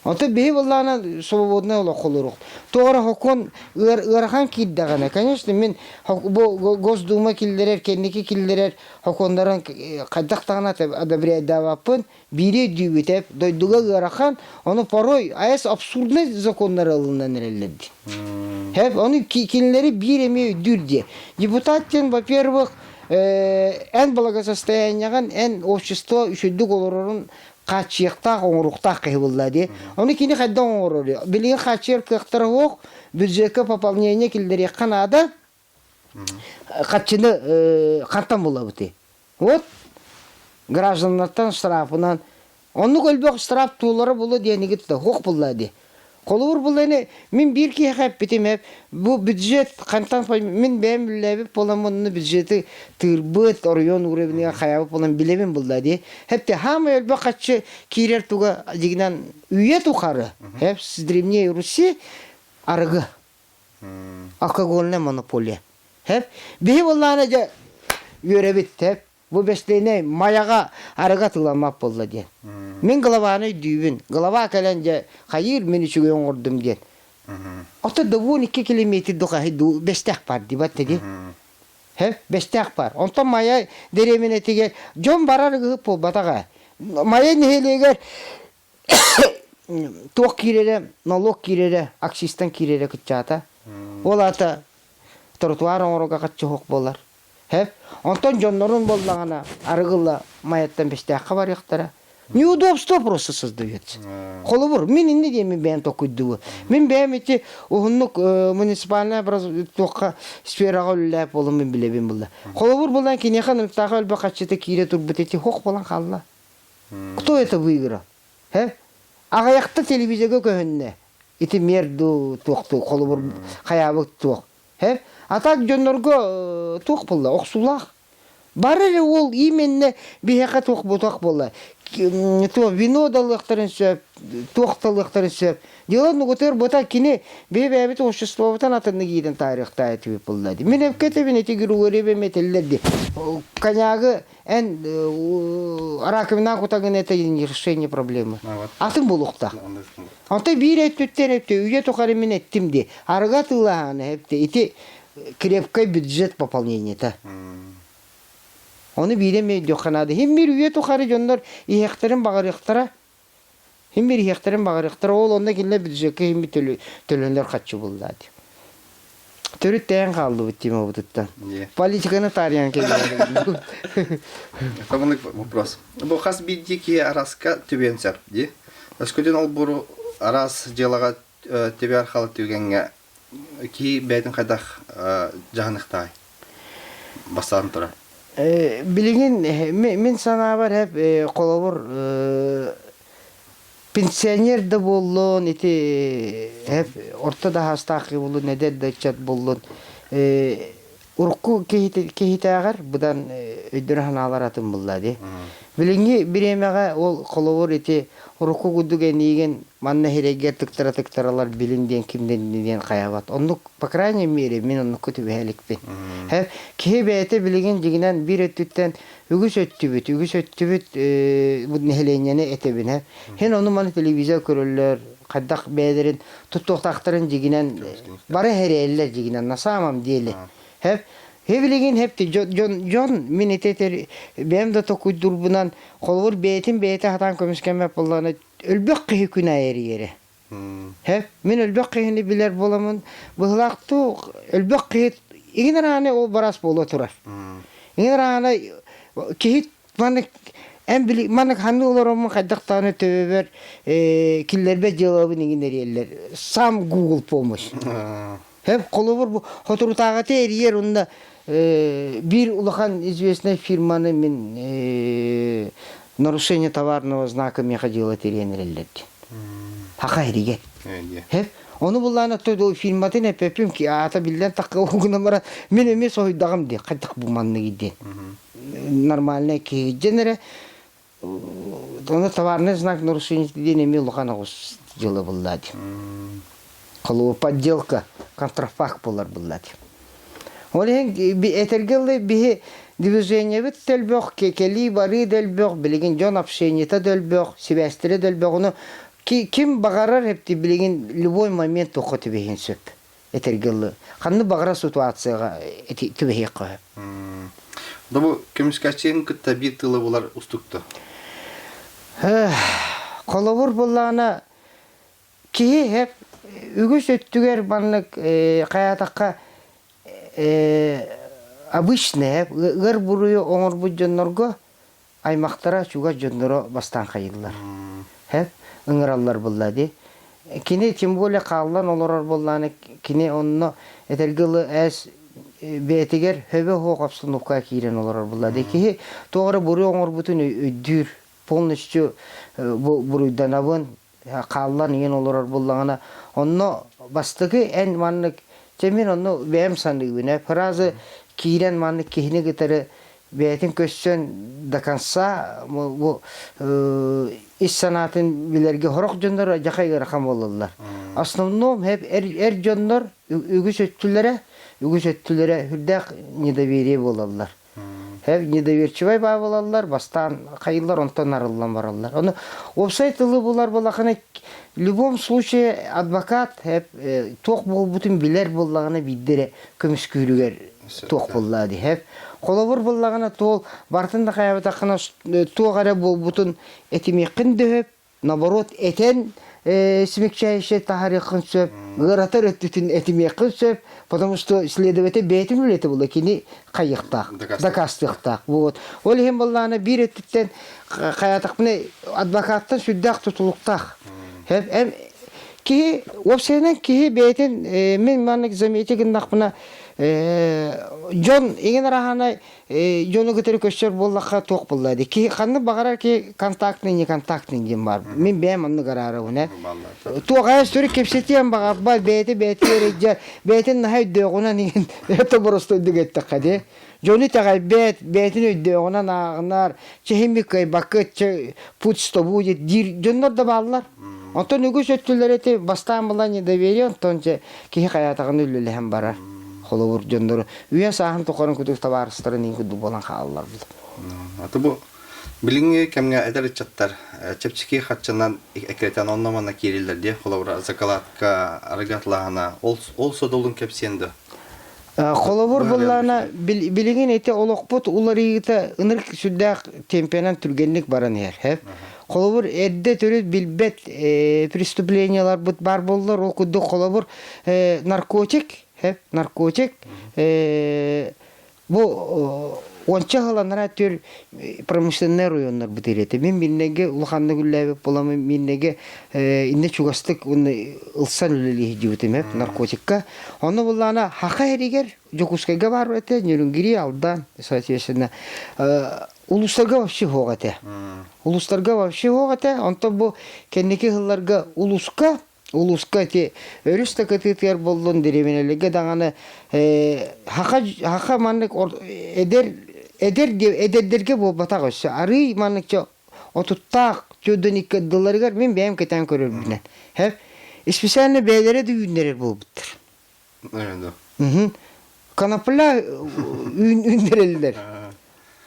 Ото бей боллана свободно лохолурук. Тора хокон ырхан киддагана. Конечно, мен Госдума килдерер, кенники килдерер хокондаран каддактагана одобрять давапын, бире дүйбетеп, дойдуга ырхан, оны порой аяс абсурдный закондар алыннан эрелди. Хеп, оны килдери биреме дүрде. Депутаттен, во-первых, эн благосостоянияган, эн общество үшүдүк олорорун качыктак оңруктак кылды. Оны кини кайдан оңрор. Билген качыр кыктырык бюджетке пополнение килдер яканада качыны кантан болобуты. Вот гражданлардан штрафынан оны көлбөк штраф туулары болу дегенге хок булды. Колур буланы мен бир ки хап битемеп бу бюджет кантан мен бемлебип боламын бюджети тырбыт район уровня хаяб болам билебин булды. Хепте хама элбе качы кирер туга дигнан үйе тухары. Хеп древней Руси аргы. Алкогольная монополия. Хеп бе буланы да йөребит хеп бу бештене маяга арыга тыламап болду ди. Мен голованы дүйбүн. Голова каленже хайыр мен үчүгө оңордум ди. Ата да 12 километр дока хиду бестак бар ди батты ди. Хеп бестак бар. Онтон мая деремене тиге жон барарыгы по батага. Мая нехелегер ток кирере, налог кирере, акцистан кирере кытчата. Ол ата тротуар оңорга катчы хок болар. Хеп, онтон жоннорун боллагана арыгыла маяттан бестакка бар яктара. Неудобство просто создается. Колубур, мен инде деми бен токуйду. Мен бемити ухуннук муниципальная токка сферага үлләп болу мен билебин булда. Колубур булдан кинехан тагыл бакачыта кире турбут эти хок болан калла. Кто это выиграл? Хеп? Агаякта телевизиягө көһөннө. Ити мерду токту колубур хаябык ток. Хеп? Атак жоннорго тук булды, оксулак. Бары ол именно бияқа тоқ ботақ бола. То винодалықтарын сөп, тоқталықтарын сөп. Дело нугутер бота кини бебебит обществоватан атынны гиден тарихта айтып булды. Мен эпкете эти гүрүгөребе метеллерди. Конягы эн аракымна кутагын это решение проблемы. Атын булукта. Анта бир эттер үйе токары мен еттим ди. Арга тылааны эпте ити крепкий бюджет пополнения-та. Onu bileme dökanadı. Hem bir üye tukarı jonlar ihekterin bağırıqtara. Hem bir ihekterin bağırıqtara. Ol onda kille büdüzeke hem bir tölönler kaçı buldu. Törüt deyen kaldı bittime bu tuttan. Политиканы tarihan keldi. Коммунный вопрос. Бу хас биддики араска түбенсер, ди. Аскөден ал буру арас делага тебе архалы түгенге ки бәйтін қайдақ жағынықтай бастарын тұра. Bilgin men sana var hep kolabor pensioner de bollun iti hep ortada hastaki bollun neder de chat bollun urku kehitagar budan ödürhan alaratın bulladı. Bilgi biremege ol kolabor iti urku gudugen igen manna hereger tıktaralar bilindiğin kimden diyen kayavat. Onluk по крайней мере men onu kötü bir helikpin. Hep kehbete bilgin jiginen bir ötütten ügüs öttübüt bu nehelenyene etebin hep. Hen onu man televizyon körüller kaddak bederin tuttoqtaqtırın jiginen bara hereller jiginen nasamam diyeli. Hep Heviligin hepti John miniteter benim de tokuy durbunan kolur beyte hatan kömüskeme pollarına ölbek kıhi günah yeri. Hep min ölbek kıhini biler bolamın bıhlaqtu ölbek kıhi İginarane o baras bolu turar. İginarane kıhi manik en bilik manik hangi olurum kadaktanı töver killerbe cevabını igineriyeller. Sam Google pomoş. Hep kolubur bu oturutağatı yer onda bir улахан известная фирманы мен нарушение товарного знака меходила теренерлерди. Хакайриге. Hep onu bulana todo filmatın hep yapayım ki ata bilden takı okuna bara men emес oydağım diye kadak bu manlı gidi. Normalne ki genere onu товарный знак нарушение денег улахана гос жылы булады. Колу подделка контрафакт болар булады. Олен bir etergelle bir движение бит телбек кекели бары делбек билген жон общениета делбек себестре делбек onu kim багарар hepti билген любой момент окуты беген сөп этергелли канны багара ситуацияга тибеге кой. Да бу кемискачен кытта бир тылы булар устукту. Колобур буллана ки hep үгүс өттүгер баннык каятакка обычный гыр бурую оңор бу жоннорго аймактара чуга жонноро бастан кайыллар. Хеп ыңыраллар буллады. Кини тем более каллан олорор булланы кини онно этергилы эс бетигер хөбө хокапсынукка кирен олорор буллады. Ки тоогра буруу оңор бутун өйдүр полностью буруйдан абын каллан ен олорор буллагана онно бастыгы эн маннык Temin onu beğen sandığı frazı kiren manlık kihine gitarı beğetin köşen dakansa bu iş sanatın bilerge horok jonlar jakay rakam olurlar. Aslında hep er jonlar ügüs öttülere hürdak nedaveri olurlar. Hep nedaverçivay bağ olurlar, bastan kayıllar ondan arılan varırlar. Onu websaytlı bular bulakana в любом случае адвокат hep тоқ бол бүтін билер боллагына биддере көмүскүрүгер тоқ боллады hep колобур боллагына тол бартында каябатакына тоғара бол бүтін этимекин дөп наоборот этен смягчающий тарихын сөп гыратар өттүтүн этимекин сөп потому что следователь бетин билети болду кини кайыктак дакастыктак вот ол эм боллагына бир өттүттен каятакны адвокаттан сүддак тутулуктак hep ki o senen ki beyten men manlık zamiyeti gındak buna Жон еген рахана жону кетер көшөр боллакка ток буллады. Ки ханны багарар ки контактный не контактный дем бар. Мен бем аны карары уна. Туга сүрү кепсетен багар ба бети реже бетин нахай дөгүнөн еген это просто дигетте каде. Жону тагай бетин дөгүнөн агынар чехимикай бакыт путь что будет дир жоннор да баллар. Онтон үгүс өттүлөр бастан булан недоверие онтонче ки хаятагын үлүлө хем барар. Холовур жондор үйе сахан токорун күтүк табарыстырын ин күдү болан хааллар бул. Аты бу билинге кемге эдер чаттар чепчики хатчынан экретен оннамана кирилдер де холовур закаладка арагатлаана ол содолун кепсенди. Холовур буллана билиген эте олокпут уларыйта ыныр сүддак темпенен түргенлик баран ер. Холовур эдде төрөт билбет преступлениялар бут бар болдор ол күдү холовур наркотик бу онча халанара төр промышленный районнар битирете мен миннеге улханны гүлләбе боламы миннеге инде чугастык уны ылсан үлели жибетем наркотикка аны буллана хака эригер жокускага бар эте нөрүнгири алдан соответственно улустарга вообще хогате онто бу кеннеки хылларга улуска те өрүстө кетер болдун деревенелеге даганы хака маннык эдердерге болбатагы ары манныкча отуттак чөдөнүккө долларгар мен бем кетен көрөрмүн. Специально бейлери дүйүннер болуптур. Канапла үндерелдер.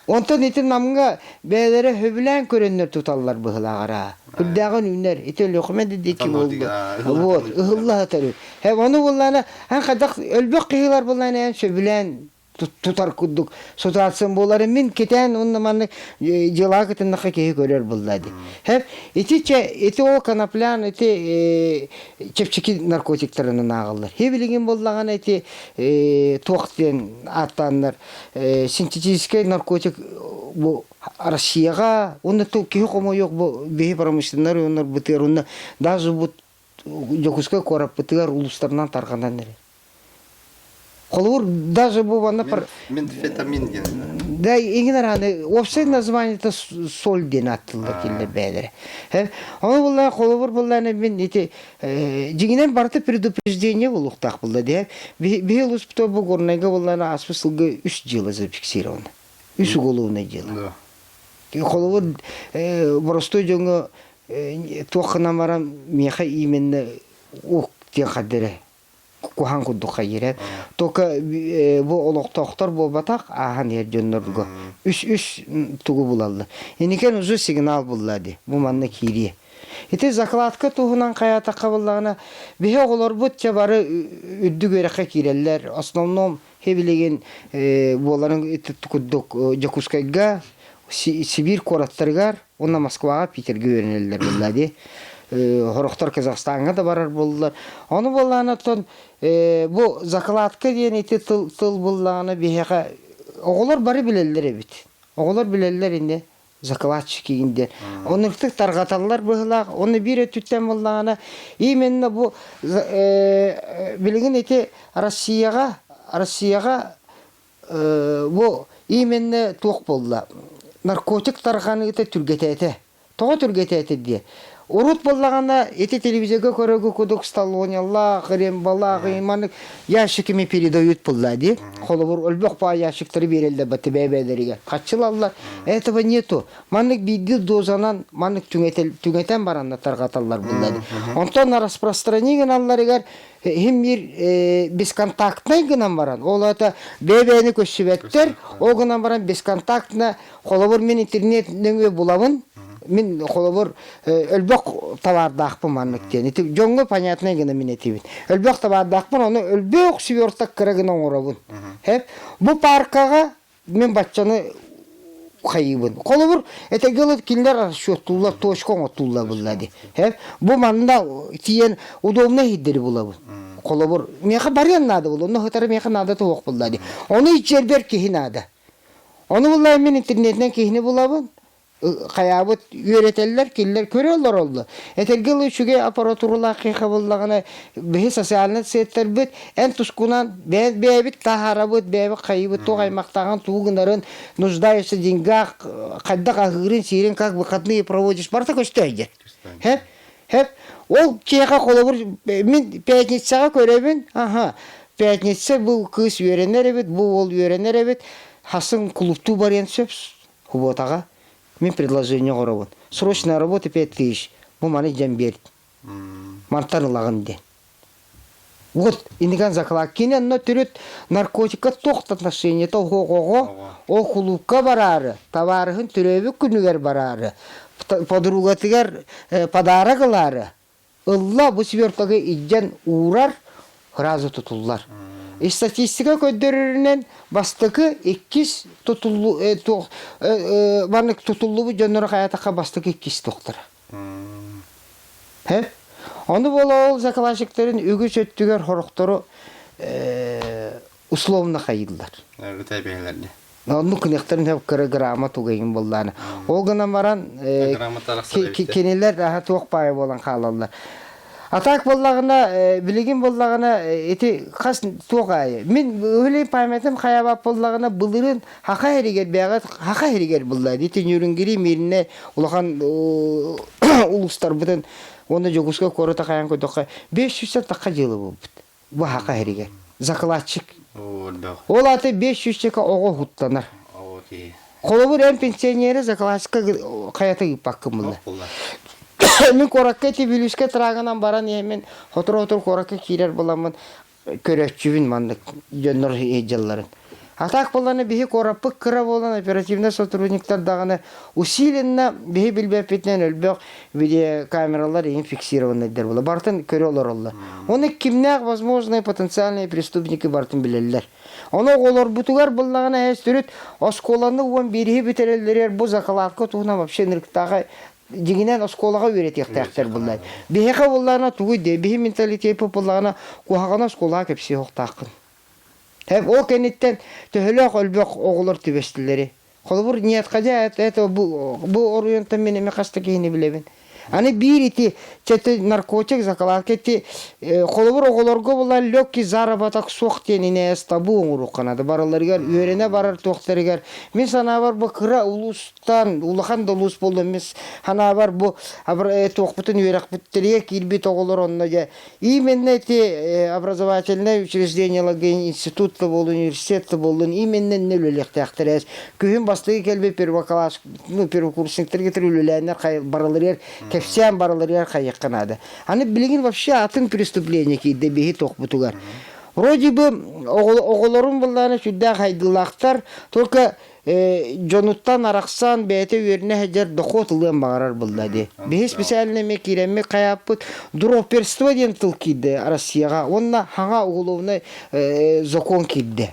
Онтон итин намга бейлери хөбүлән көрөннөр туталлар быхлагара. Күлдәгән үннер ител өкмәде дики булды. Вот, Аллаһ тәрү. Оны буллана һәм кадак өлбөк кыйлар буллана шөбүлән тутар күдүк ситуациям болары мен кетен оннаманы жылагытын хакей көрөр булдады. Ити о канаплян чепчики наркотиктарын агылдар. Билген боллаган токтен аттандар синтетический наркотик бу Россияга онда ки комо жок бу бей промышленный ондар бутерунда даже бу жокуска корап бутыгар улустарынан таргандан нер. Холур даже бувана Метамфетамин ген. Да, игнораны. Вообще название это соль денаттылды келді бәдірі. Оны бұллан, холур бұллан мен эти жигинен барты предупреждение болуқтақ бұлды. Бейл успто бұл горнайға бұллан аспысылғы 3 жылы зафиксированы. 3 уголовный дело. Холур просто жоңы тоқына марам меха именно оқ те қадыры. Кухан кудука йере. Тока бу олоктоктор болбатак ахан ер жөннөргө. Үш тугу булалды. Энекен узу сигнал буллады. Бу манна кири. Эти закладка тугунан каята кабыллагына бие оголор бутча бары үддү көрөккө киреллер. Основном хебилеген боларын кудук Жакускайга, Сибирь кораттаргар, онна Москвага, Питерге өрнелер буллады. Хорохтор Казахстанга да барар болдулар. Оны болланаттан бу закладка деген эти тыл боллаганы бияка оголор бары билелер бит. Оголор билелер инде закладчик инде. Онуктук таргаталар быгылак, оны бире түттен боллаганы именно бу билген эти Россияга бу именно тук болду. Наркотик тарганы эти түргетете. Тоо түргетете ди. Урут боллаганда эти телевизорга көрөгө кудук сталонялла, крембала, кыйманы ящиками передают буллады. Холовур өлбөк па ящиктары берилди бәбелерге. Качылалар. Этого нету. Манык биди дозанан манык түңетен баранда таргаталар буллады. Онтон распространение алларыгар химир бесконтактный гынан баран. Ол ата бебени көшүбеттер, о гынан баран бесконтактна холовур мен интернет нөңө булабын. Мен холовур өлбөк товардакпын манныктен. Жоңго понятный гына мен этибин. Өлбөк товардакпын, оны өлбөк свертак кырагына оңорабын. Бу паркага мен баччаны кайыбын. Холовур это гылыт киндер шоттулар точкоңо тулла буллады. Бу манда тиен удобно хиддери булабын. Холовур меха барян надо булу, но хатары меха надо тоок буллады. Оны ичербер кихи надо. Оны буллай мен интернеттен кихини булабын. каябыт үйрөтеллер, киллер көрөлөр олду. Этелгил үчүгө аппаратуралар кыйкабыллагына бе социальный сеттер бит, эн тускунан бебит тахарабыт, бебит кайыбыт тугаймактаган тугунарын нуждаются в деньгах, кадда кагырын сирен как выходные проводишь, барта көстөйдер. Хеп, ол чейка колобур мен пятницага көрөбүн. Пятница бул кыз үйрөнөр эбит, бул ол үйрөнөр эбит. Хасын клубту барен сөпс. Хуботага мен предложение коробун. Срочная работа 5000. Бу маны жем берди. Мантарлаган ден. Вот, индиган заклад кинен но түрөт наркотикка токт отношение то хого, о клубка барары, товарын түрөбү күнүгөр барары. Подругатыгар подарыгылары. Алла бу сибертага иджен урар разы тутуллар. Статистика көддөрүнөн бастыкы 2 тутулу барнык тутулуу жөнөр хаятака бастыкы 2 доктор. Оны болол заказчиктерин үгү сөттүгөр хороктору условно кайдылар. Тәбиелерди. Onu kınıkların hep kırı gramat oğayın bullarını. O günden varan keneler daha çok payı olan kalanlar. Atak bullağına, bilgin bullağına eti kas çok ayı. Min öyle paymetim kayabap bullağına bulurun haka heriger beğat haka heriger bullar. Eti yürün giri mirine ulağan uluslar bütün onu joguska koruta kayan koyduğu 500 takka jılı bu. Bu haka heriger. Zaklatçık. Ол аты 500 чека ого хуттанар. Колобур эм пенсионері заклассика каята гиппаккым булда. Мен коракка тибилүскө трагынан баран эмен хотор коракка кирер буламын көрөчүбүн мандык жөнөр эжелларын. Атак боланы бихи кораппы кыра болан оперативный сотрудниктар даганы усиленно бихи билбепетнен өлбөк видеокамералар эң фиксированныйдер була. Бартын көрөлөр олар. Оны кимнак возможные потенциальные преступники бартын билелер. Оны олар бутугар буллагына эстүрүт осколаны он бири битерелер бу закалакка туна вообще нырктагы дигинен осколага үйрөтөктөр булар. Бихи булларына тугуйде бихи менталитети буллагына кухагана осколага кепси хоктакын. Hep o kenitten töhölök ölbök oğulur tübestileri. Kolubur niyet kaca bu oryantan benim kastaki bilebin. Hani bir iti çete narkotik zakalar ketti kolubur oğulurgu bular lökki zarabatak soğuk tenine estabu oğuru kanadı. Baralarıgar öğrene barar tohtarıgar. Min sana var bu kıra ulustan ulakan da ulus buldum. Min sana var bu tohbutun öğrak bütteriye kilbit oğulur onunla ja. Именно эти образовательные учреждения, институты болу, университеты болу, именно не лөлектәхтерәс. Көйін бастығы келбе первокласс, первокурсниктер кетір өлеләнер бараларыр, кәфсиян бараларыр қайыққанады. Аны білген вообще атын преступление кейді бейі тоқбутугар. Вроде бы оғылырын бұлланы сүдді қайдылақтар, только Jonuttan araqsan bəyətə verine həcər doxot ılığın bağırar buldadı. Bihis spesialinəmə kirəmə qayapıt droperstvo den tıl kiydi Rusiyaga. Onunla hana oğuluvuna zakon kiydi.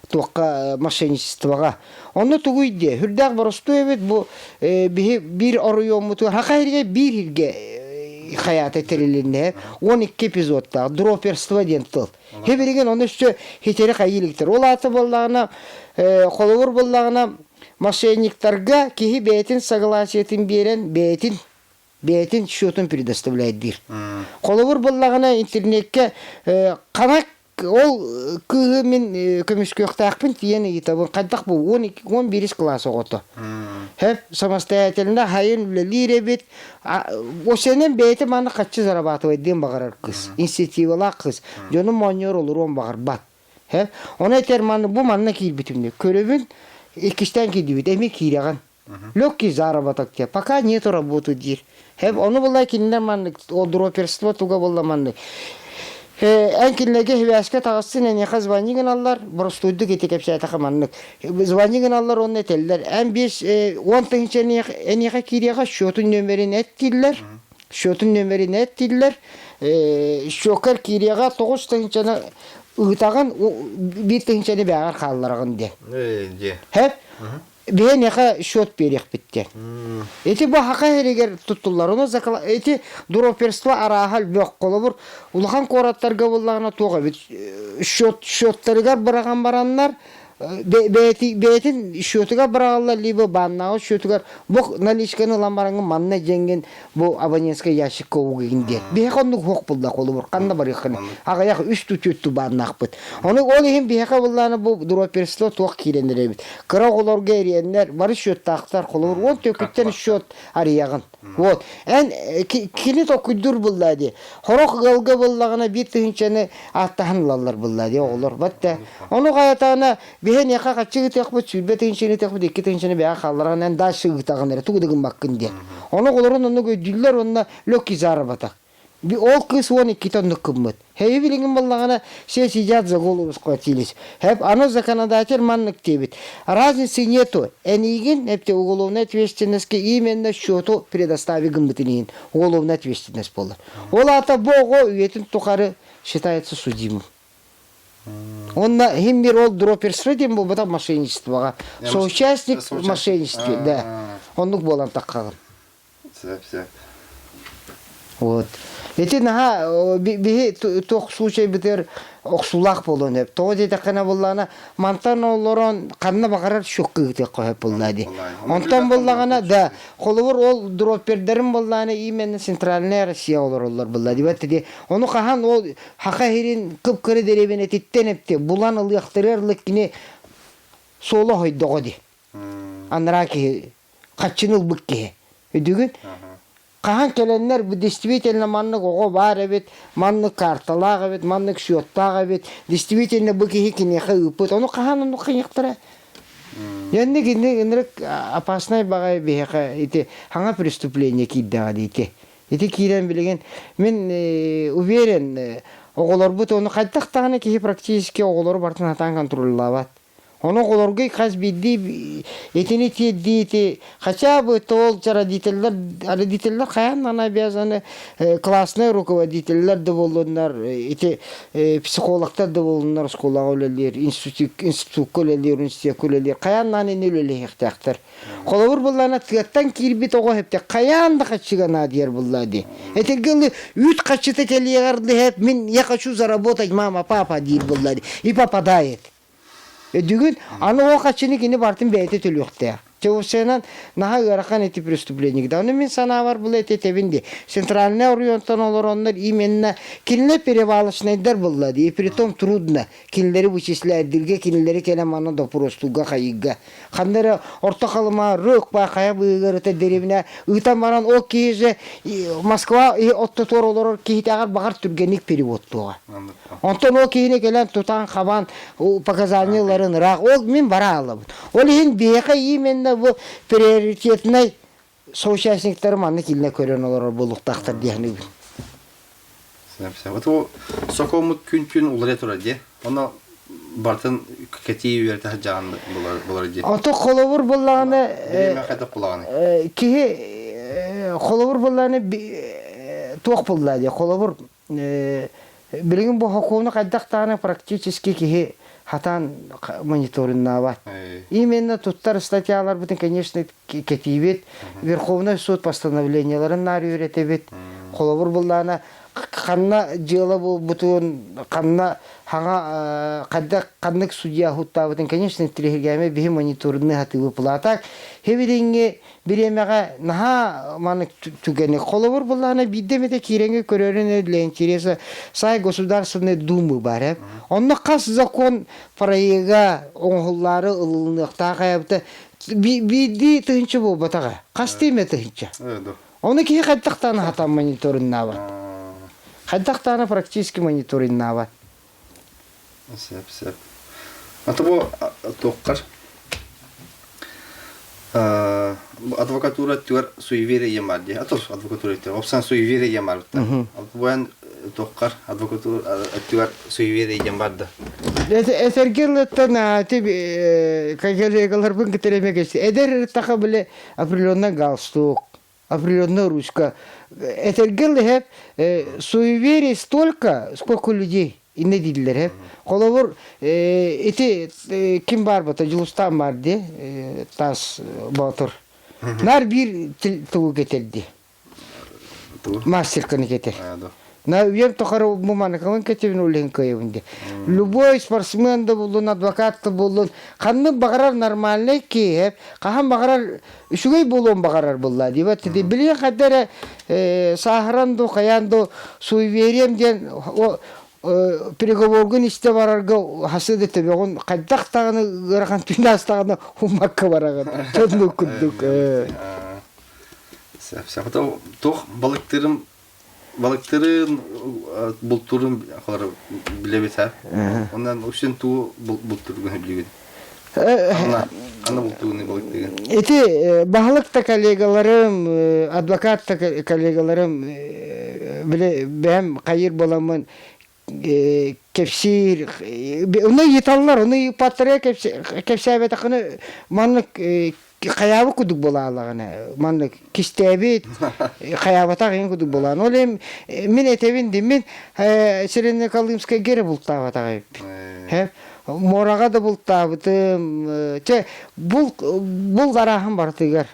Toqqa maşenistvaga. Onu tuğuydu. Hürdaq barostu evet bu bir arıyor mutu. Haka herge bir hirge hayat eterilinde 12 epizodda droperstvo den tıl. Heberigen onu üstü hiteri qayyiliktir. Ol atı bollağına Koluvur bullağına мошенниктарга кихи бетин согласиятын берен бетин счетын предоставляет. Коловур буллагына интернетке канак ол кыгы мен көмүскөктакпын тиени итабын кадак бу 11 класс огото. Хеп самостоятельно хайын лиребит осенен бети маны качы зарабатывать дем багарар кыз. Инициативала кыз. Жөнү моньор олур он багар бат. Ona termanı bu manna ki bütünlüğü. Körübün ikişten gidiyor. Emek kirağın. Lök ki zarabatak diye. Пока нету работы дир. Hep onu bullay kinler manlı. O droperstvo tuga bulla manlı. En kinlege hüveske tağısın en yaka zvanigin allar. Borostuydu getik hepsi aytaka manlık. Zvanigin allar onu eteller. En bir 10 tınçen en yaka kirağa şotun nömerini ettiler. Şotun nömerini ettiler. Şokar kirağa 9 tınçen Итаган bir tınçanı bağır kallarağın de. Hep bir neka şot berek bitti. Eti bu haka heriger tuttular. Onu zakala eti droperstvo arahal bök kolubur. Ulakan koratlarga bullağına toğa bit. Şotlarıgar bırakan baranlar бетин шөтүгө баралла либо баннагы шөтүгөр бу наличканы ламараңы манна жеңген бу абонентский ящик көгүгиндер бехонну хок булда колубур канда бар якын ага як 3-4 баннакпыт оны ол эһин беха булланы бу дроперсло ток кирендеребит кыраголорго эреннер бары шөттактар колубур он төкүттен шөт ариягын вот эн кини токуйдур буллади хорок гылга буллагына бир тыгынчаны аттаханлалар буллади оголор батта onu gayatana bihen yaka kaçığı tekbut sülbetin içini tekbut iki içini beya kallarına en daha şığı tağınları tuğduğun bakkın diye. Onu kolorun onu gödüller onunla löki zarı batak. Bir ol kız 12 ton nıkkımmet. Heyi bilingin ballağına şey sicad zagolumuz koyatilis. Hep ano zakanada açır manlık tebit. Razniцы нету. En iyigin hep de уголовная ответственность именно счету предостави гымбытынин. Уголовная ответственность болар. Ол ата бого üyetin тухары считается судимым. Он химмир ол дроперство дем бұл бұта мошенничествоға. Соучастник мошенничества, да. Оннук болан таққағын. Все. Вот. Эти наха бихи тоқ случай бітер оқсулақ болуын еп. Тоғы дейті қана болағына мантан олырын қанына бағарар шөккі кетек қойып болады. Онтан болағына, да, қолығыр ол дропердерін болағына именно центральная Россия олар болады. Бәтті оны қахан ол хақа херин күп көрі деребен әтеттен епте. Бұлан ұлықтырырлық кіне солы қойдығы де. Аныра ке, қатшыныл бұк ке. Өдігін? Kahan gelenler bu действительно manlık oğu var evet, manlık kartalak evet, manlık şiyottak evet, действительно bu ki hikini xıpıt, onu kahan onu kıyıqtıra. Yani kindik опасный bagay biheka, iti, hanga преступление kiddağa deyte. Iti kiren bilegen, men уверен, oğular bут, onu qaytaq tağını ki практически oğuları bartın hatan kontrolü lavat. Onu kolorgay kaz bildi etini teddi хотя бы толча родителler kayandan обязаны классный руководителler de bulunlar eti psikologlar da bulunlar школа өлелер институт өлелер университет өлелер kayandan өлелер ихтактар колор буллана тыгаттан кирбит ого хепте каянда качыгана дер буллады этегеле үт качыта телегарды хеп мен я хочу заработать мама папа дир буллады и попадает. Düğün anı o kaçını kini bartın beyte tülüktü. Çavuşsaynan naha yarakan eti prestüpleni gidi. Onu min sana var bula eti tevindi. Sentraline oriontan olur onlar imenine kinle перевалочный eder bulladı. И притом трудно. Kinleri bu çizlerdirge kinleri kelamana da prostuga kayıgga. Kanları orta kalıma rök ba kaya bıgırıta deribine ıtan varan o kiyece Moskva ottotor olur kihit agar bakar türgenik perivottuğa. Ondan o kihine gelen tutan kaban показанияларын рақ ол мен бара алабын. Ол ең бейқа именно bu приоритетный соучастниктері маны келіне көрен олар болуқтақтыр дейіні бұл. Вот о сокомут күн улар етура де. Оны бартын кәтейі верді жағын болар де. Ото қолауыр болағаны Біреме қайдақ болағаны. Кеге қолауыр болағаны тоқ болады. Қолауыр білген бұл хокуыны қайдақтағаны практически кеге хатан мониторинговать. Именно туттар статьялар бутын, конечно, кетибет. Верховный суд постановленияларын нарюретебет. Қолауыр болағаны қанна жылы бутын, қанна хаңа қаннық судья хуттабытын, конечно, трехергеме бихи мониторинны хаты выплатак. Хеведенге биремеға наха маны түгені. Қолауыр болағына биддемеде керенге көреріне для интереса сай государственной думы бар. Онны қас закон проега оңғылары ұлылынықта қайапты. Бидді тұхынчы бол батаға. Қас дейме тұхынчы. Оны кей қайдақтаны хатан мониторинна бар. Қайдақтаны практически мониторинна бар. Сәп. Аты бұл тоққар. Адвокатура түгер суеверие ямар де. Атыл адвокатура түгер. Опсан суеверие ямар. Бұян тоққар адвокатура түгер суеверие ямар да. Этергелеттен кагелегалар бун кетереме geçti. Eder taqa bile определенный галстук, определенная ручка. Этергеле hep суеверие столько, сколько людей. İnne dediler hep. Kolabur eti kim var bata Julustan var diye tas Batur. Nar bir tuğu getirdi. Master kanı getir. На уем тохара бумана каван кетевин улен кайвынде. Любой спортсмен да булун, адвокат да булун. Ханны багарар нормальный киеп, кахан багарар үшүгей булун багарар булла. Дибат ди биле кадер сахаранду каянду суйверем ден переговоргын исте барарга хасыды тебегон кайдактагыны гыракан тунастагыны хумакка бараган. Төндүк күдүк. Сәфәтә тох балыктырым бултурым халар билебет ha. Ondan üçün tu бултургын билебет. Аны бултургын балык деген. Эти бахалыкта коллегаларым, адвокатта коллегаларым биле бем кайыр боламын кепсир. Уны еталлар, уны патре кепсәбет акыны манлык каябы кудук бола алагана. Манлык кистебит каябата ген кудук бола. Олем мен этебин мен Сирена Колымская гере бултава тагып. Хеп Морага да бултабытым. Бул дарахым бар тигер.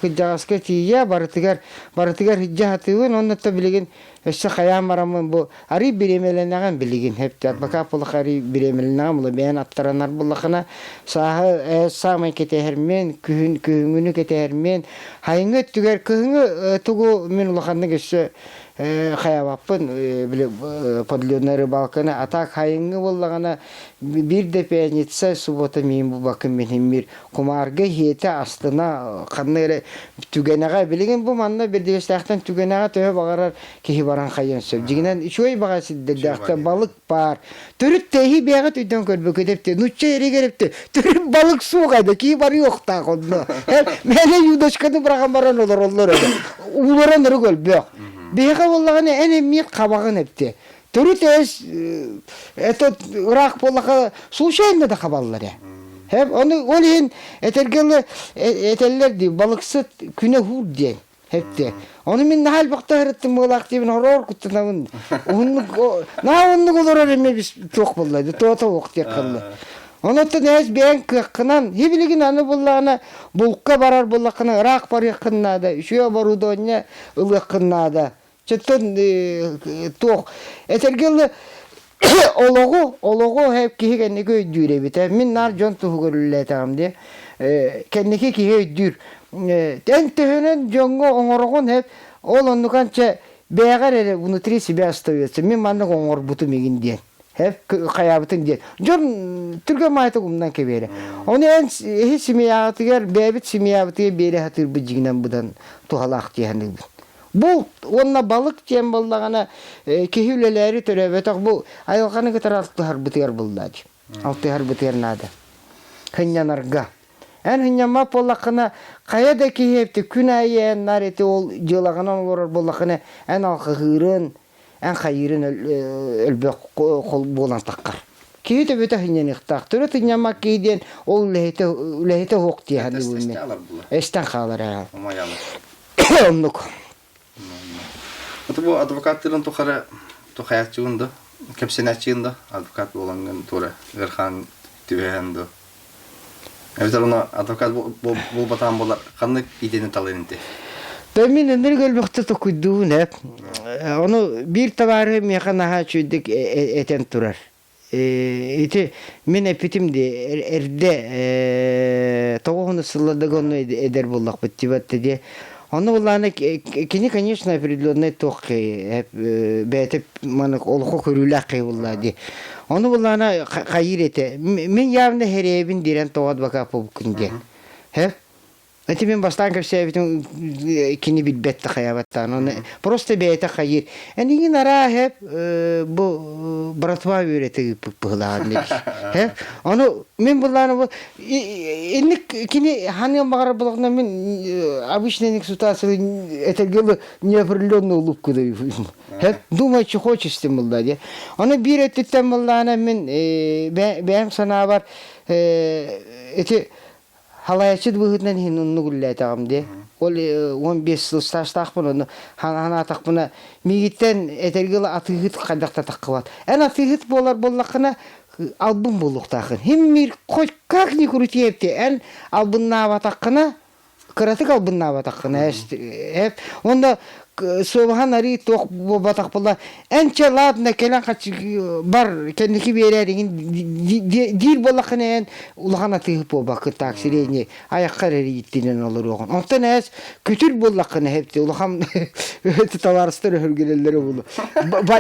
Кыджагаска тия бар тигер хиджатыбын оннотта билеген эссе каям барамын бу ари биремеленеген билеген хеп адвокат булак ари биремеленеген бул мен аттаранар булакына сахы самай кетермен күнгүнү кетермен хайыңы түгер күнгү тугу мен улаханны кесе хаябаппын биле подлёдный рыбалканы атак хайыңы боллагана бир де пятница суббота мен бу бакын менин мир кумарга хете астына каннере түгенага билеген бу манна бир дегестактан түгенага төбө багарар кихи баран хайын сөп жигинен чөй багасы дедакта балык бар төрүт техи бягат үйдөн көрбөкө депти нучча эрегерепти төрүт балык сугайды ки бар жокта кондо мене юдочканы браган баран олор уларан көрбөк бега боллаганы эне мит кабагын эпти төрүт этот рак болака случайно да кабаллар хеп оны олен этеллер ди балыксыт күнө хур ди хепти оны мен хал бактарыттым болак дебин хорор куттанабын оны олор эме биз жок болду тото окте кылды онотон эс бен кынан хибилигин аны боллагана булкка барар болакына рак бар якыннада үшө барудоня ылыкыннада четтен тох этергел ологу хеп кигенне көйдүребит мен нар жон тугурле тамди кеннеки кигөйдүр тентөнөн жоңго оңоргон хеп ол онуканча бегар эле внутри себя остается мен маны оңор буту мегинден хеп каябытын ден жон түргө майтыгымдан кебере оны эн семьятыгер бебит семьябытыгер бере хатыр быжигинен будан тухалак дияны бул онна балык тем боллагана кехүлелери төрөбөтөк бул айылганы кетер алтыхар бытыгар булдажы алтыхар бытыгар нада хынянарга эн хынянма боллакына каяда кехепти күн айын нарети ол жылаганан олор боллакына эн алкыгырын эн хайырын өлбөк кол болан таккар кийте бөтө хыняныктак төрө хынянма кейден ол лехете хок тияны булме эстен калар оннук Bu advokatların tohayatçığında, kepsenatçığında advokat olanın tora Erhan tüveyende. Evet ona advokat bol batan bolar kanlık ideni talayındı. Benim neler gölbekte tokuyduğun hep. Onu bir tavarı mekanaha çöydük eten turar. İti men epitim de erde toğunu sılladık onu eder bullak bittibatte diye. Оны буланы кини конечно определенный ток бетеп манык олхо көрүлак булады. Оны буланы кайыр эте. Мен явно херебин дирен тоғад бака пулкунде. Хеп? Это мен бастан кепсебитин кини билбетте хаябаттан. Оны просто бете кайыр. Эни нара хеп бу братва үйрөтүп пыгылады. Хеп? Оны мен буланы эник кини ханын багар булганда мен обычный ситуация этергелы неопределённо улуп кудай. Хеп? Думаю, что хочешь тем булады. Оны бир эттен буланы мен бем сана бар эти халаячы быгытнан хинунну гуллетагамде. Ол 15 жыл стажтакпын, оны хана такпына мигиттен этергелы атыгыт кадакта таккыбат. Ана атыгыт боллакына албым болуктакын. Химмир хоть как ни крути эпти, эн албынна батакына, кыратык албынна батакына. Онда собахан ари тох батак була энче ладна келен кач бар кеники берерин дир болакнен улахана тыгып бак так сирени аяккар эриттинен олор огон онтон эс күтүр болакны хепти улахам товарыстар хөргелелери болу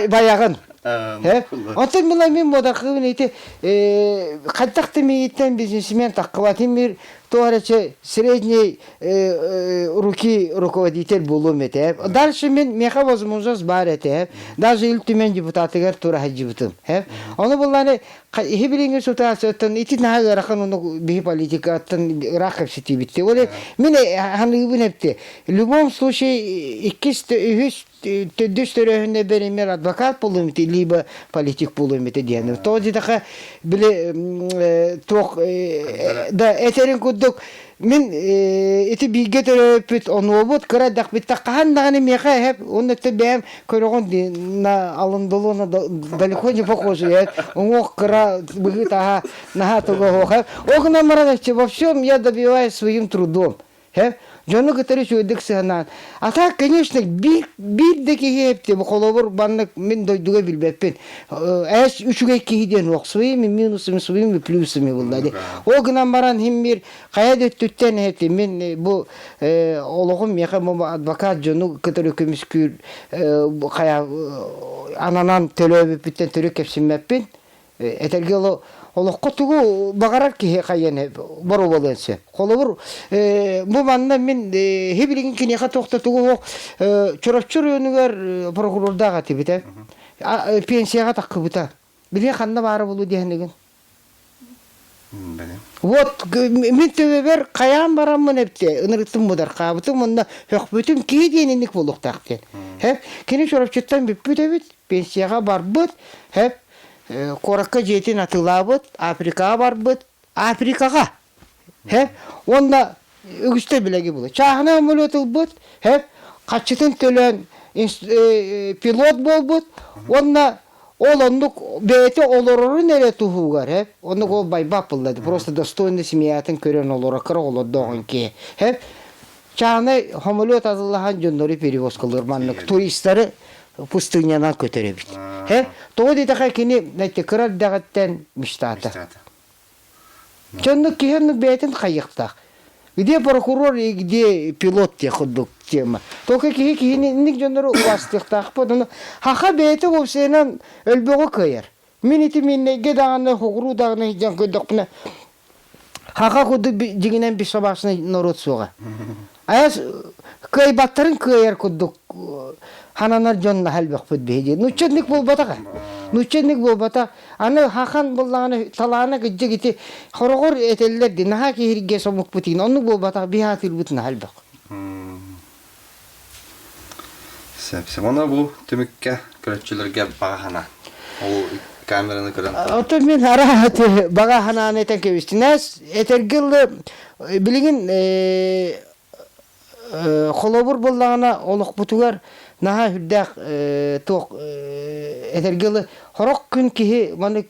баягын онтон мына мен модакын эти каттакты мейиттен бизнесмен таккыбатым бир тоорече средний руки руководитель болу мете. Дальше меха возможность бар эте. Даже илтимен депутатыгар тура хаджибытым. Оны булланы хибилинге ситуацияттан ити нага рахан оны бихи политикаттан рахып сити битти. Оле мен ханыгыбын эпти. В любом случае төдүс төрөһүнө беремер адвокат болум эти либо политик болум эти дияны. Тоди дака биле тох да этерин кудук мен эти биге төрөпүт онобут кырадак бит таккандаганы меха хеп оны тебем көрөгөн на алындылына далеко не похоже. Он кыра быгыта на того хеп. Огна марадачи во всем я добиваюсь своим трудом. Жону который чуйдыксынан. А так, конечно, биддеки хепти бу холобур баннык мен дойдуга билбеппин. Эс үчүгө кийден оксуйм, минусум суйм, плюсум булды. Огнан баран химмир каяда түттен хепти мен бу ологум меха адвокат жону который көмүскүр кая ананан төлөбүп биттен төрөк кепсинмеппин. Этергело Олоққа тугу бағарар ки қайын бару болынсы. Қолыбыр бұл манна мен хебілігін кенеға тоқта тугу чорапчыр өнігер прокурордаға тибіті. Пенсияға таққы бұта. Біле қанна бары болу дейінігін. Вот, мен төбебер қаян барамын әпте, ұнырықтым бұдар қабытым, мұнда өқпөтім кейденінік болуқтақтен. Кені чорапчыттан бүппіт өбіт, пенсияға бар бұд, Коракка жетин атылабыт, Африкаға барбыт, Африкаға. Онда үгісті білеге болды. Чағына өмір өтілбіт, қачытын төлен пилот болбыт, онда ол ондық бейті олорырын әлі тұхуғар. Ондық ол байбап болды. Просто достойны семьятын көрен олора қыры олоддоғын ке. Чағына өмір өтілған жөндері перевоз қылыр манлық туристері пустынянан көтеребит. Тоғыды тақа кені кырар дағаттен миштаты. Чоннық кехеннік бәйтін қайықтақ. Где прокурор и где пилот те құддық тема. Тоқа кехеннік жонлары ұластықтақ бұдыны. Хақа бәйті көпсенен өлбеғі көйер. Мен еті меннеге дағаны құғыру дағыны жан көйдік бұна. Хақа құдды жегінен бір собасыны нұрот соға. Аяз көй баттарын көйер құддық. Хананар жонна халбек пут беже. Нученник болбатага. Нученник болбата. Аны хахан болланы таланы гыжы гити хорогор этеллер ди наха ки хирге сомук путин. Онну болбата бихатил бутна халбек. Сәпсем. Оны бұл төмікке көрәтчілерге бағахана. Ол камераны көрән. Ото мен арахаты бағахананы етен кебістінәс. Этергілі білігін холобур боллағына олық бұтуғар наха хүрдәк тоқ этергілі хорок күн кихи маны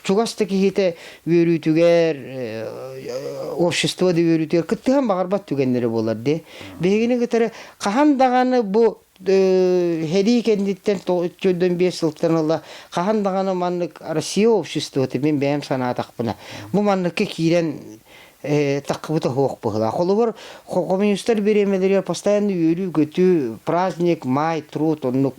чугасты кихите өрүтүгер общество де өрүтүгер кыттыган бағарбат түгенлері боларды. Бегіне кітері қахандағаны бұ хери кендиттен чөдөн 5 жылдан алла қахандағаны маннык Россия общество мен бәйім санатақ бұна. Бұ манныкке кейден таққыбыта хоқ бұғыла. Қолыбыр коммунистер беремелері постоянно өрі көтü праздник, май, труд, оннық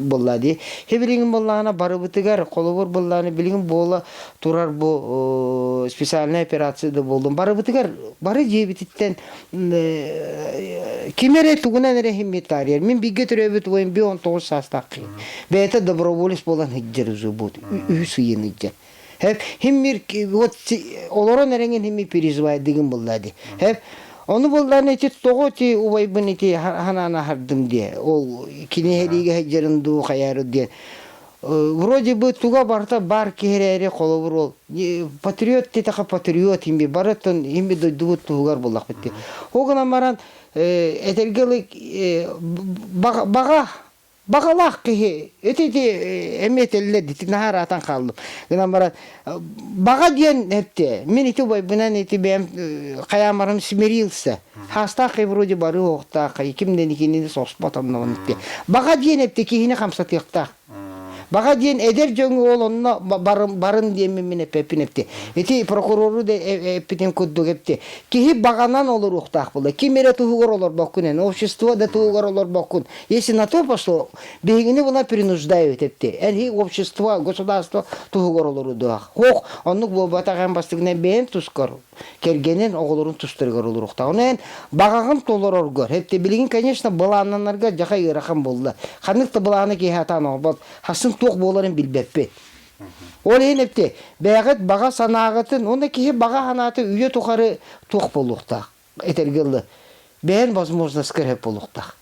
болады. Хебілігін болағына бары бұтығар, қолыбыр болағына білігін бола тұрар бұл специальный операцияда болдым. Бары бұтығар, бары жебітіттен кемере тұғынан әрі химметтарияр. Мен бігі түребіт ойын 19 састаққи. Бәйті доброволец болан хиджер үзі бұд, үйсүйін хиджер. Химмир вот олорон эренген химми переживает деген булады. Onu bollarını eti toğoti ubaybın eti hanana hardım diye. O kineheriga hecerindu kayarı diye. Вроде бы туга барта бар кехерери колобур ол. Патриот тетака патриот химби баратын химби дойдугут тугар боллак битти. Огана маран этергелик бага Bagalak ki eti emet elle diti nahar atan kaldım. Gına bara baga diyen hepte. Min iti boy bunan iti benim kayamarım simerilse. Hasta ki vroji barı okta kay kimden ikini sospatam na vanıtte. Baga diyen hepte ki hine kamsat yakta. Baga diyen eder jönü olanna barın diyen mimine pepin hepte. Eti prokuroru de epitem kuddu hepte. Ki baganan olur uktaq bula. Kimere tuğur olur bakkunen. Общество da tuğur olur bakkun. Если на то пошло, бегини була принуждают hepte. Erhi общество, государство tuğur olur da. Хох, оннук бу батаган бастыгына бен тускар. Кергенен оголорун тустыргар olur uktaq. Онен багагын толорор гөр. Hepte билигин, конечно, балананарга жака ыракан болду. Ханыкты баланы кехатан олбот. Хасын тоқ боларын билбеппе. Ол енепте, бәғіт баға санағытын, онда кеге баға ханаты үйе тоқары тоқ болуқтақ, етергілі. Бән возможность кіріп болуқтақ.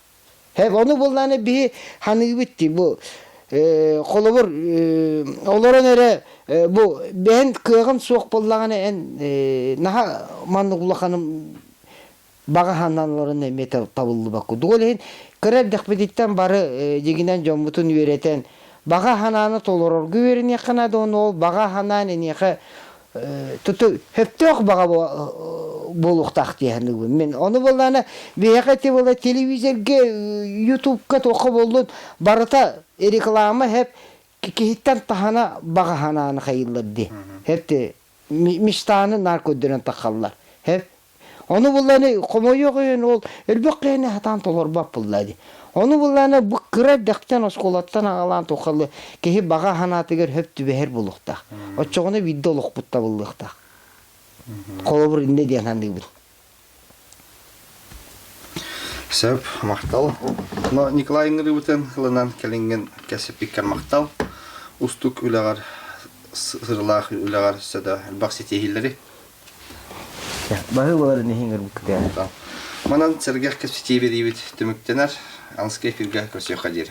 Хәп, оны болданы бі ханы бітті, бұл қолыбыр, оларын әрі, бұл бән күйіғін соқ болдағаны ән, наға манны құлақаным баға хананларын әмет табылды бақы. Ол ең, кіріп дәқпедеттен бары дегінен жомытын үйеретін, Baga hananı toloror güverin yakına onu ol baga hananı niyaka tutu heptoq baga boluqtaq diýeni men onu bolany beýakati bola telewizorga YouTube'ga toqып boldun barata reklama hep kihittan tahana baga hananı hayırladı hepte mistanı narkodran takallar hep onu bolany komoyo goýan ol elbaqyny hatan tolor bap bolady. Onu bulana bu kırar daktan oskolattan alan tokalı kehi baga hanatıger hep tübeher buluqta. O çoğunu vidde oluq butta buluqta. Kolobur inde diyen handı bu. Söp, maqtal. No Nikolay Ngırıbıtın hılınan kelingen kesip ikkan maqtal. Ustuk ülegar, sırlaq ülegar söda elbaqsi tehilleri. Bahı olar nehinger bu kıtaya. Manan sergah kesip tehilleri tümüktener. Anskay firgah kösüyor kadir.